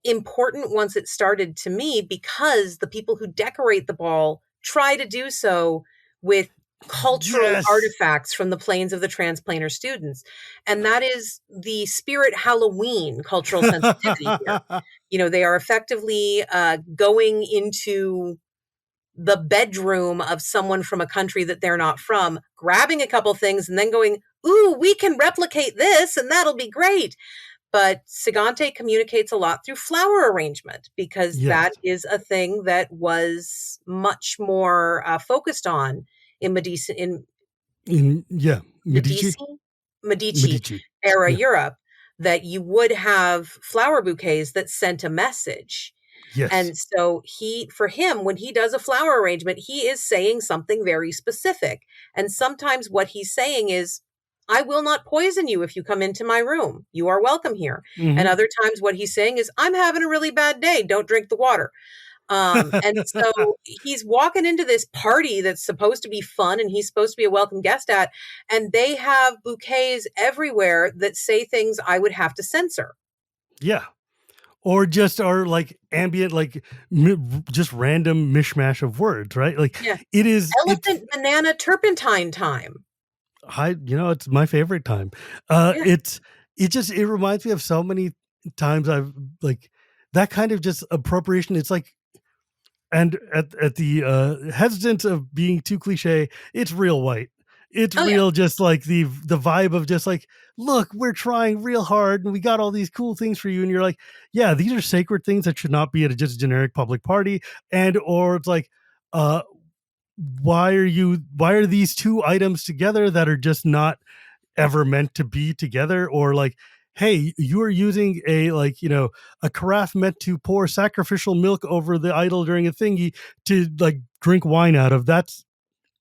important once it started to me because the people who decorate the ball try to do so with cultural artifacts from the planes of the transplanter students. And that is the spirit Halloween cultural sensitivity here. They are effectively going into the bedroom of someone from a country that they're not from, grabbing a couple things and then going, ooh, we can replicate this and that'll be great. But Sigante communicates a lot through flower arrangement because that is a thing that was much more focused on in Medici era Europe, that you would have flower bouquets that sent a message. Yes. And so for him, when he does a flower arrangement, he is saying something very specific. And sometimes what he's saying is, I will not poison you if you come into my room. You are welcome here. And other times what he's saying is, I'm having a really bad day. Don't drink the water. And so he's walking into this party that's supposed to be fun and he's supposed to be a welcome guest at, and they have bouquets everywhere that say things I would have to censor. Yeah. Or just are like ambient, like just random mishmash of words, right? Like Yeah. it is Elephant, banana, turpentine time. it's my favorite time. Yeah. It reminds me of so many times I've like that kind of just appropriation. It's like, and at the hesitance of being too cliche, it's real white. It's real, just like the vibe of just like, look, we're trying real hard and we got all these cool things for you. And you're like, yeah, these are sacred things that should not be at just a generic public party. And, or it's like, why are these two items together that are just not ever meant to be together? Or like, hey, you are using a carafe meant to pour sacrificial milk over the idol during a thingy to like drink wine out of. That's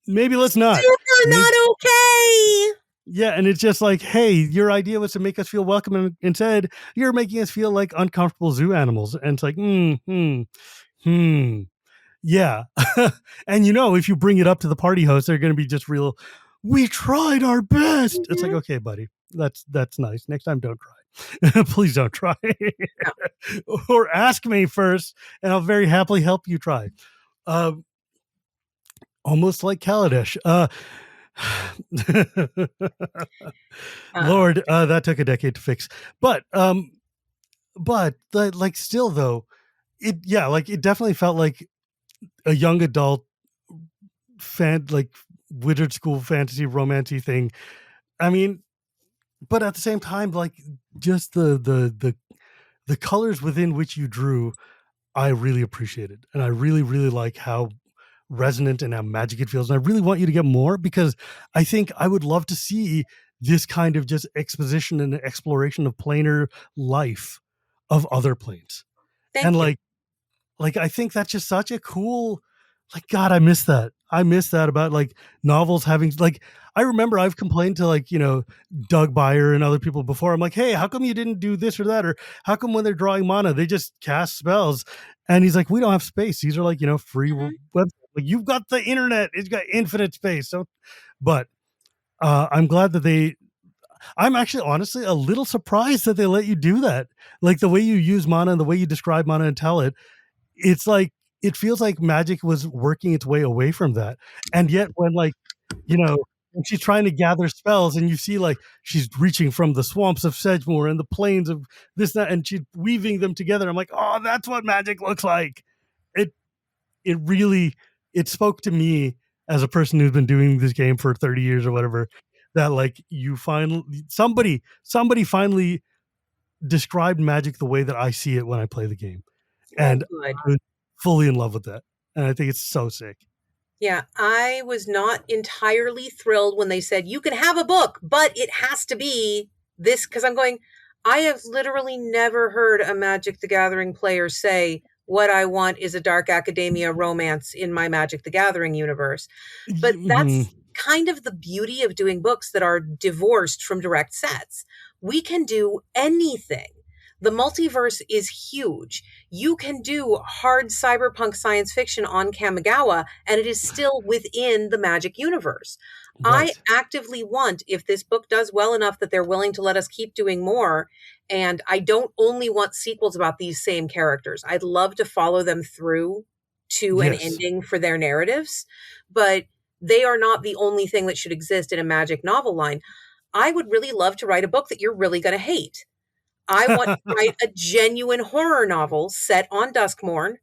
maybe let's not. Super not okay. Yeah, and it's just like, hey, your idea was to make us feel welcome, and instead you're making us feel like uncomfortable zoo animals. And it's like, yeah. And if you bring it up to the party host, they're going to be just real, we tried our best. It's like, okay, buddy, that's nice. Next time, don't try. Please don't try. No. Or ask me first, and I'll very happily help you try. Almost like Kaladesh. Lord, that took a decade to fix. But like still though, it definitely felt like a young adult like Wizard School fantasy romancy thing. I mean, but at the same time, like just the colors within which you drew, I really appreciated, and I really, really like how resonant and how magic it feels. And I really want you to get more, because I think I would love to see this kind of just exposition and exploration of planar life of other planes. Thank you. Like I think that's just such a cool, like, God, I miss that. I miss that about like novels having, like, I remember I've complained to like, Doug Beyer and other people before. I'm like, hey, how come you didn't do this or that? Or how come when they're drawing mana, they just cast spells? And he's like, we don't have space. These are like, free websites. Like, you've got the internet. It's got infinite space. So, but I'm glad that I'm actually honestly a little surprised that they let you do that. Like the way you use mana and the way you describe mana and tell it, it's like, it feels like Magic was working its way away from that. And yet when like, when she's trying to gather spells and you see like she's reaching from the swamps of Sedgemoor and the plains of this, that, and she's weaving them together. I'm like, oh, that's what Magic looks like. It really spoke to me as a person who's been doing this game for 30 years or whatever, that like you finally, somebody finally described Magic the way that I see it when I play the game. And I was fully in love with that. And I think it's so sick. Yeah, I was not entirely thrilled when they said, you can have a book, but it has to be this, because I'm going, I have literally never heard a Magic the Gathering player say, what I want is a dark academia romance in my Magic the Gathering universe. But that's kind of the beauty of doing books that are divorced from direct sets. We can do anything. The multiverse is huge. You can do hard cyberpunk science fiction on Kamigawa, and it is still within the Magic universe. Right. I actively want, if this book does well enough that they're willing to let us keep doing more, and I don't only want sequels about these same characters. I'd love to follow them through to an ending for their narratives, but they are not the only thing that should exist in a Magic novel line. I would really love to write a book that you're really going to hate. I want to write a genuine horror novel set on Duskmourn,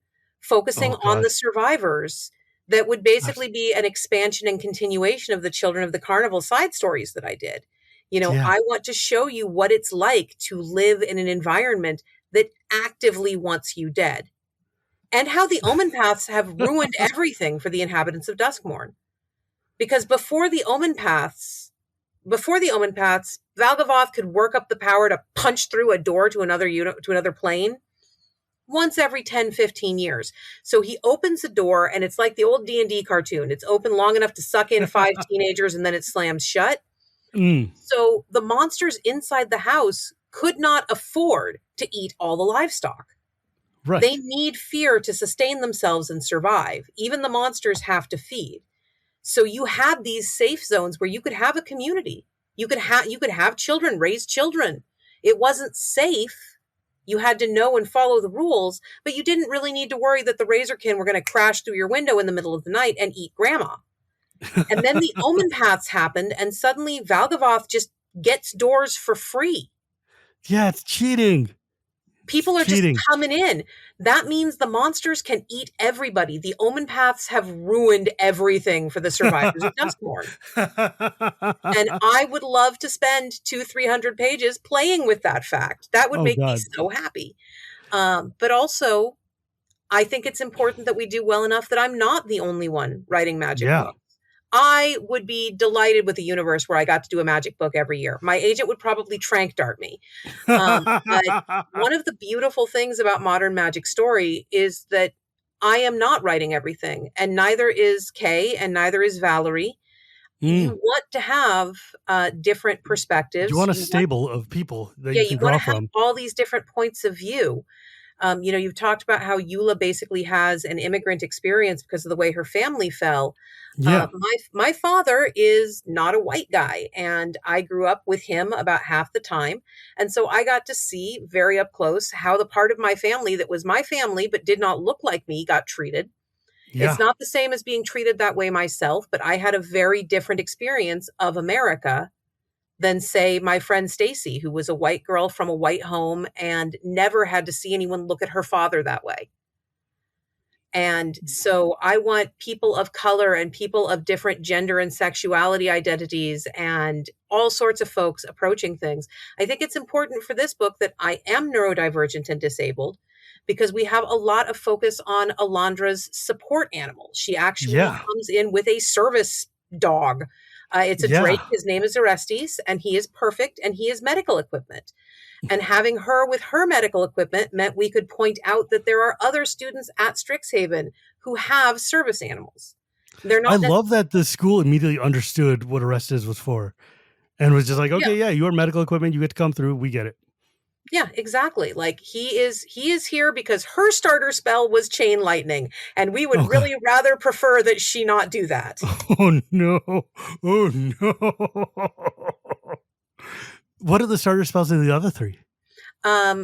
focusing on the survivors, that would basically be an expansion and continuation of the Children of the Carnival side stories that I did. I want to show you what it's like to live in an environment that actively wants you dead, and how the Omen Paths have ruined everything for the inhabitants of Duskmourn. Because before the Omen Paths, Valgavoth could work up the power to punch through a door to another plane once every 10, 15 years. So he opens the door, and it's like the old D&D cartoon. It's open long enough to suck in 5 teenagers, and then it slams shut. So the monsters inside the house could not afford to eat all the livestock. Right. They need fear to sustain themselves and survive. Even the monsters have to feed. So you had these safe zones where you could have a community. You could have children, raise children. It wasn't safe. You had to know and follow the rules, but you didn't really need to worry that the Razorkin were going to crash through your window in the middle of the night and eat grandma. And then the omen paths happened, and suddenly Valgavoth just gets doors for free. Yeah, it's cheating. People are just coming in. That means the monsters can eat everybody. The omen paths have ruined everything for the survivors of Duskmorn. And I would love to spend 200-300 pages playing with that fact. That would make me so happy. But also, I think it's important that we do well enough that I'm not the only one writing magic books. I would be delighted with a universe where I got to do a magic book every year. My agent would probably trank dart me. But one of the beautiful things about Modern Magic Story is that I am not writing everything, and neither is Kay, and neither is Valerie. You want to have different perspectives. You want a stable of people that you can draw from. Have all these different points of view. You've talked about how Eula basically has an immigrant experience because of the way her family fell. Yeah. My father is not a white guy, and I grew up with him about half the time. And so I got to see very up close how the part of my family that was my family but did not look like me got treated. Yeah. It's not the same as being treated that way myself, but I had a very different experience of America than, say, my friend Stacy, who was a white girl from a white home and never had to see anyone look at her father that way. And so I want people of color and people of different gender and sexuality identities and all sorts of folks approaching things. I think it's important for this book that I am neurodivergent and disabled, because we have a lot of focus on Alondra's support animal. She actually comes in with a service dog. It's a drake. His name is Orestes, and he is perfect, and he is medical equipment. And having her with her medical equipment meant we could point out that there are other students at Strixhaven who have service animals. They're not. I love that the school immediately understood what Orestes was for and was just like, okay, you are medical equipment. You get to come through. We get it. Yeah, exactly. Like he is here because her starter spell was chain lightning, and we would really rather prefer that she not do that. Oh no. Oh no. What are the starter spells of the other three?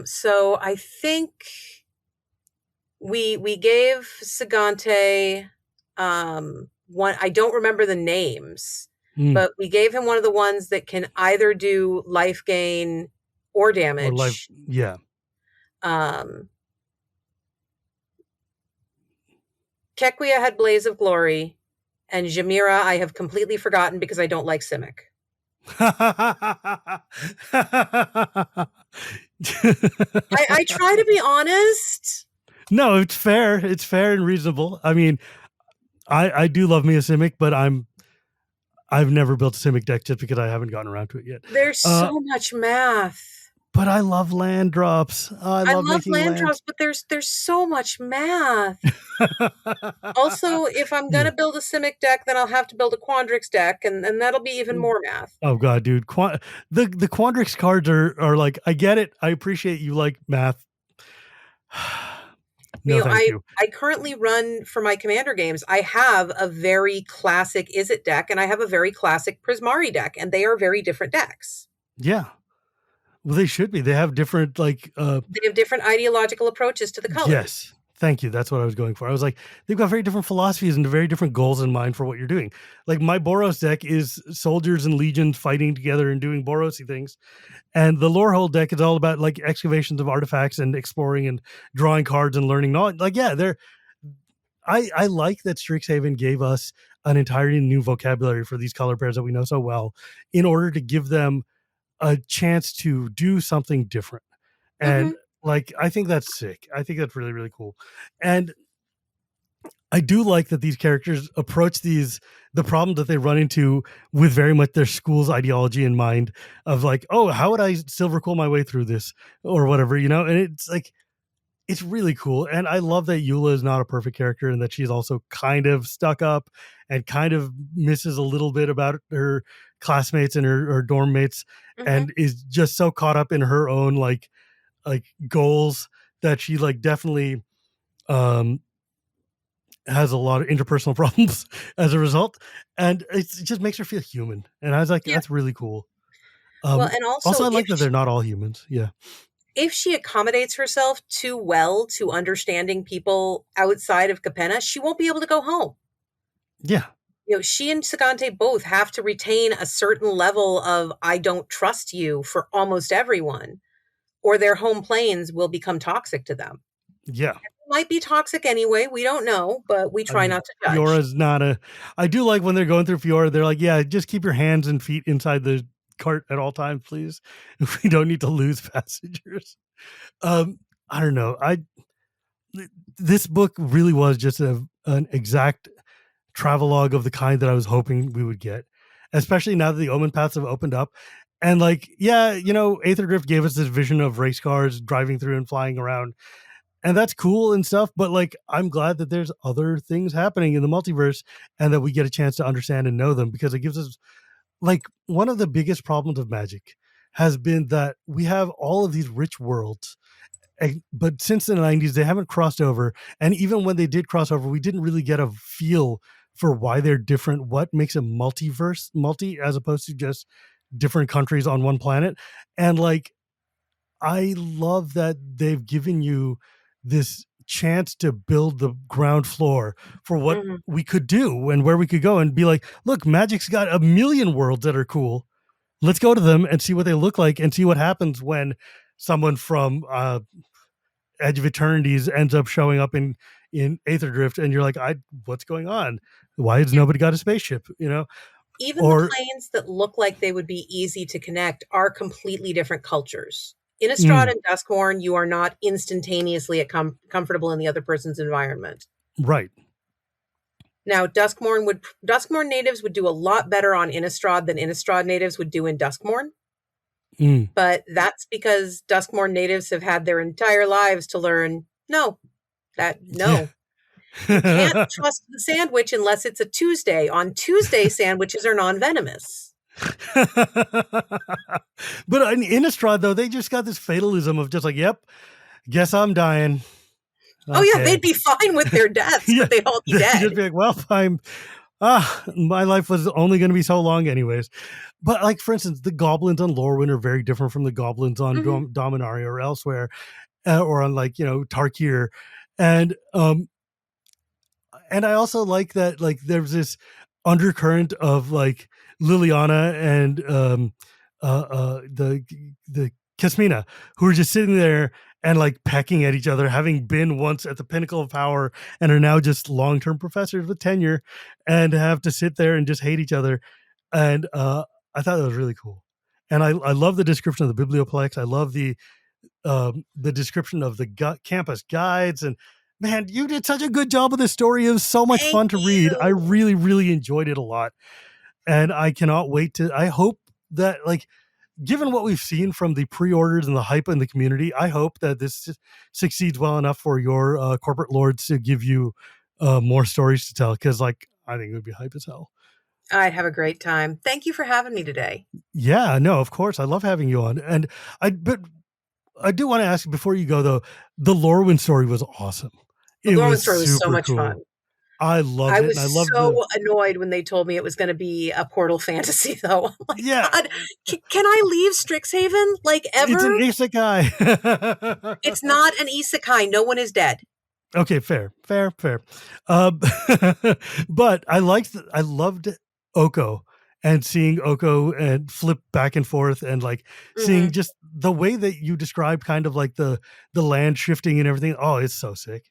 So I think we gave Sagante one. I don't remember the names, but we gave him one of the ones that can either do life gain or damage. Or Kequia had Blaze of Glory, and Jamira I have completely forgotten because I don't like Simic. I try to be honest. No, it's fair. It's fair and reasonable. I mean, I do love me a Simic, but I've never built a Simic deck just because I haven't gotten around to it yet. There's so much math. But I love land drops. I love land drops, but there's so much math. Also, if I'm gonna build a Simic deck, then I'll have to build a Quandrix deck, and that'll be even more math. Oh god, dude. The Quandrix cards are like, I get it. I appreciate you like math. No, thank you. I currently run for my commander games. I have a very classic Izzet deck, and I have a very classic Prismari deck, and they are very different decks. Yeah. Well, they should be. They have different, they have different ideological approaches to the colors. Yes. Thank you. That's what I was going for. I was like, they've got very different philosophies and very different goals in mind for what you're doing. Like my Boros deck is soldiers and legions fighting together and doing Borosy things. And the Lorehold deck is all about like excavations of artifacts and exploring and drawing cards and learning knowledge. Like, yeah, I like that Strixhaven gave us an entirely new vocabulary for these color pairs that we know so well in order to give them a chance to do something different. And like, I think that's sick. I think that's really, really cool. And I do like that these characters approach the problems that they run into with very much their school's ideology in mind of like, oh, how would I silver cool my way through this or whatever, and it's like, it's really cool. And I love that Eula is not a perfect character and that she's also kind of stuck up and kind of misses a little bit about her classmates and her dorm mates and is just so caught up in her own like goals that she like definitely um has a lot of interpersonal problems as a result, and it just makes her feel human. And I was like, Yeah. that's really cool. Well, and also Also, I like that they're not all humans. Yeah. if she accommodates herself too well to understanding people outside of Capenna, she won't be able to go home. Yeah. She and Sagante both have to retain a certain level of I don't trust you for almost everyone, or their home planes will become toxic to them. Yeah. It might be toxic anyway. We don't know, but we I try mean, not to judge. Fiora's not a. I do like when they're going through Fiora. They're like, yeah, just keep your hands and feet inside the cart at all times, please. We don't need to lose passengers. I don't know. This book really was just an exact travelogue of the kind that I was hoping we would get, especially now that the Omen paths have opened up. And like, yeah, Aetherdrift gave us this vision of race cars driving through and flying around, and that's cool and stuff. But like, I'm glad that there's other things happening in the multiverse and that we get a chance to understand and know them, because it gives us like one of the biggest problems of Magic has been that we have all of these rich worlds, but since the 90s they haven't crossed over, and even when they did cross over, we didn't really get a feel for why they're different, what makes a multi as opposed to just different countries on one planet. And like, I love that they've given you this chance to build the ground floor for what Mhm. we could do and where we could go, and be like, look, Magic's got a million worlds that are cool. Let's go to them and see what they look like and see what happens when someone from Edge of Eternities ends up showing up in Aetherdrift, and you're like, what's going on? Why has Yeah. nobody got a spaceship? Even the Or planes that look like they would be easy to connect are completely different cultures. Innistrad and Duskhorn, you are not instantaneously comfortable in the other person's environment. right. Now, Duskmorn natives would do a lot better on Innistrad than Innistrad natives would do in Duskmorn. But that's because Duskmorn natives have had their entire lives to learn, no. Yeah. You can't trust the sandwich unless it's a Tuesday. On Tuesday, sandwiches are non-venomous. But in Innistrad, though, they just got this fatalism of just like, yep, guess I'm dying. Oh yeah, they'd be fine with their deaths, Yeah, but they'd all be they'd dead. just be like, well, my life was only going to be so long anyways. But like, for instance, the goblins on Lorwyn are very different from the goblins on Dominaria or elsewhere, or on like, Tarkir. And I also like that, like, there's this undercurrent of like Liliana and the Kasmina, who are just sitting there and like pecking at each other, having been once at the pinnacle of power and are now just long-term professors with tenure, and have to sit there and just hate each other. And I thought that was really cool. And I love the description of the Biblioplex. I love the description of the campus guides. And man, you did such a good job of this story. It was so much Thank fun to read. I you. really, really enjoyed it a lot. And I cannot wait I hope that, like, given what we've seen from the pre-orders and the hype in the community, I hope that this succeeds well enough for your corporate lords to give you more stories to tell. Cause like, I think it would be hype as hell. I'd have a great time. Thank you for having me today. Yeah, no, of course. I love having you on. But I do want to ask you before you go, though, the Lorwyn story was awesome. The Lorwyn story was so super much cool. fun. I loved I it. was And I loved so annoyed when they told me it was going to be a portal fantasy, though. I'm like, yeah. God, can I leave Strixhaven? Like, ever? It's an isekai. It's not an isekai. No one is dead. Okay, fair. But I loved Oko, and seeing Oko and flip back and forth, and like seeing just the way that you described kind of like the land shifting and everything. Oh, it's so sick.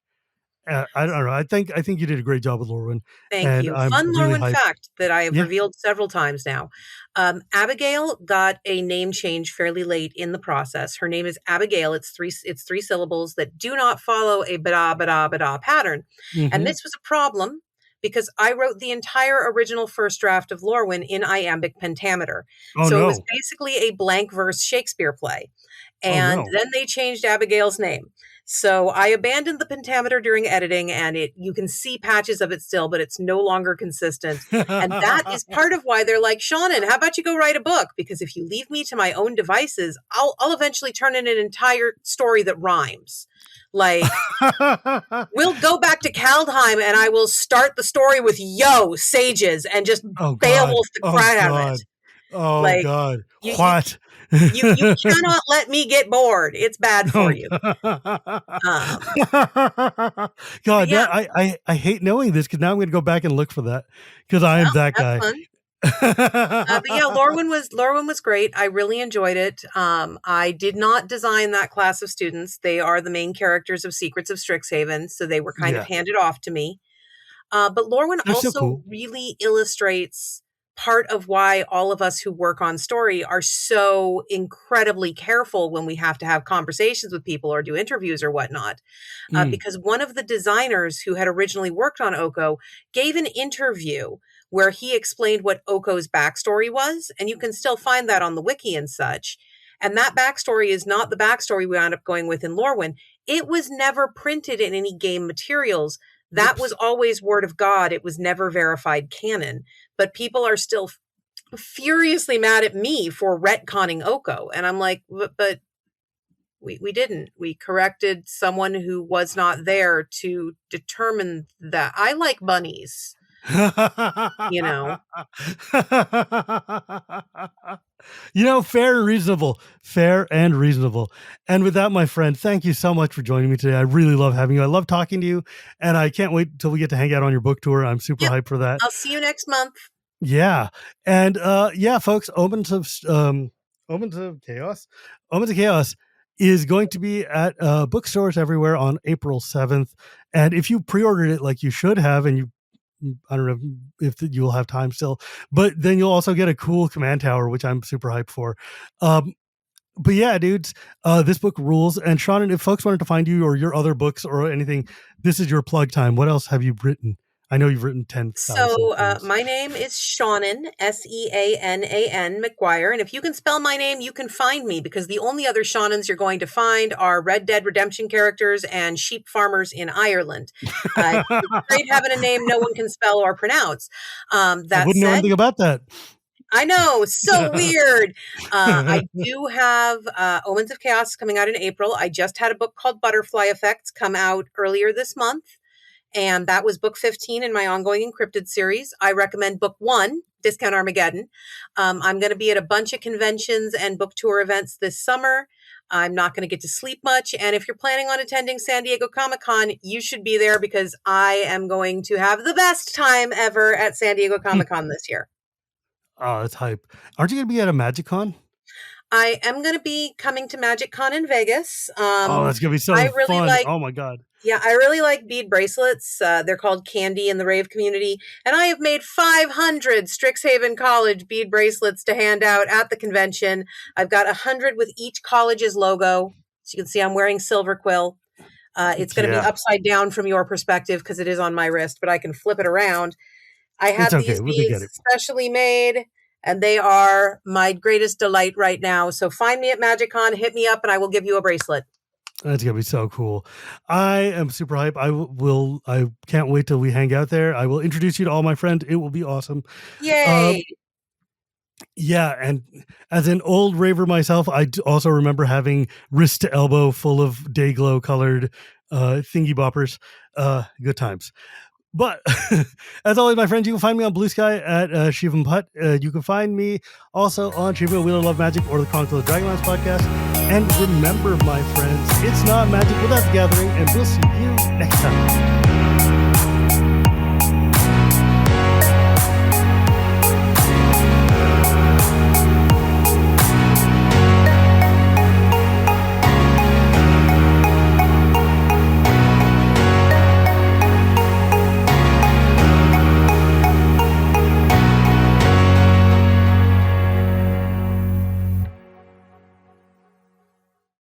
I don't know. I think you did a great job with Lorwyn. Thank you. I'm Fun really Lorwyn hyped. fact that I have revealed several times now. Abigail got a name change fairly late in the process. Her name is Abigail. It's three syllables that do not follow a bada pattern. And this was a problem because I wrote the entire original first draft of Lorwyn in iambic pentameter. It was basically a blank verse Shakespeare play. And then they changed Abigail's name. So I abandoned the pentameter during editing, and you can see patches of it still, but it's no longer consistent. And that is part of why they're like, Shannon, how about you go write a book? Because if you leave me to my own devices, I'll eventually turn in an entire story that rhymes. Like, we'll go back to Kaldheim and I will start the story with "Yo, sages," and just Beowulf the crap out of it. Oh Like, God! What? You cannot let me get bored. It's bad for you. God, yeah. I hate knowing this because now I'm going to go back and look for that because I am that guy. Fun. But yeah, Lorwyn was great. I really enjoyed it. I did not design that class of students. They are the main characters of Secrets of Strixhaven, so they were kind of handed off to me. But Lorwyn also really illustrates part of why all of us who work on story are so incredibly careful when we have to have conversations with people or do interviews or whatnot. Because one of the designers who had originally worked on Oko gave an interview where he explained what Oko's backstory was, and you can still find that on the wiki and such. And that backstory is not the backstory we wound up going with in Lorwyn. It was never printed in any game materials. That was always word of God. It was never verified canon. But people are still furiously mad at me for retconning Oko. And I'm like, but we didn't. We corrected someone who was not there to determine that. I like bunnies. You know. Fair and reasonable. And with that, my friend, thank you so much for joining me today. I really love having you. I love talking to you, and I can't wait till we get to hang out on your book tour. I'm super hyped for that. I'll see you next month. Yeah. And folks, Omens of Chaos is going to be at bookstores everywhere on April 7th. And if you pre-ordered it like you should have, and I don't know if you'll have time still, but then you'll also get a cool command tower, which I'm super hyped for. But yeah, dudes, this book rules. And Seanan, if folks wanted to find you or your other books or anything, this is your plug time. What else have you written? I know you've written 10,000. So my name is Seanan, Seanan McGuire. And if you can spell my name, you can find me, because the only other Seanans you're going to find are Red Dead Redemption characters and sheep farmers in Ireland. It's great having a name no one can spell or pronounce. I wouldn't know anything about that. I know, so weird. I do have Omens of Chaos coming out in April. I just had a book called Butterfly Effects come out earlier this month. And that was book 15 in my ongoing encrypted series. I recommend book 1, Discount Armageddon. I'm going to be at a bunch of conventions and book tour events this summer. I'm not going to get to sleep much. And if you're planning on attending San Diego Comic-Con, you should be there, because I am going to have the best time ever at San Diego Comic-Con this year. Oh, that's hype. Aren't you going to be at a MagicCon? I am going to be coming to MagicCon in Vegas. That's going to be so fun. Oh my God. Yeah, I really like bead bracelets. They're called Candy in the rave community. And I have made 500 Strixhaven College bead bracelets to hand out at the convention. I've got 100 with each college's logo. So you can see I'm wearing silver quill. It's going to be upside down from your perspective because it is on my wrist, but I can flip it around. I have these beads specially made, and they are my greatest delight right now. So find me at MagicCon, hit me up, and I will give you a bracelet. That's going to be so cool. I am super hype. I can't wait till we hang out there. I will introduce you to all my friends. It will be awesome. Yay. Yeah. And as an old raver myself, I also remember having wrist to elbow full of Dayglow colored thingy boppers. Good times. But as always, my friends, you can find me on Blue Sky at Shivam Bhatt. You can find me also on Shivam Wheel of Love Magic or the Chronicle of Dragonlance podcast. And remember, my friends, it's not magic without the gathering, and we'll see you next time.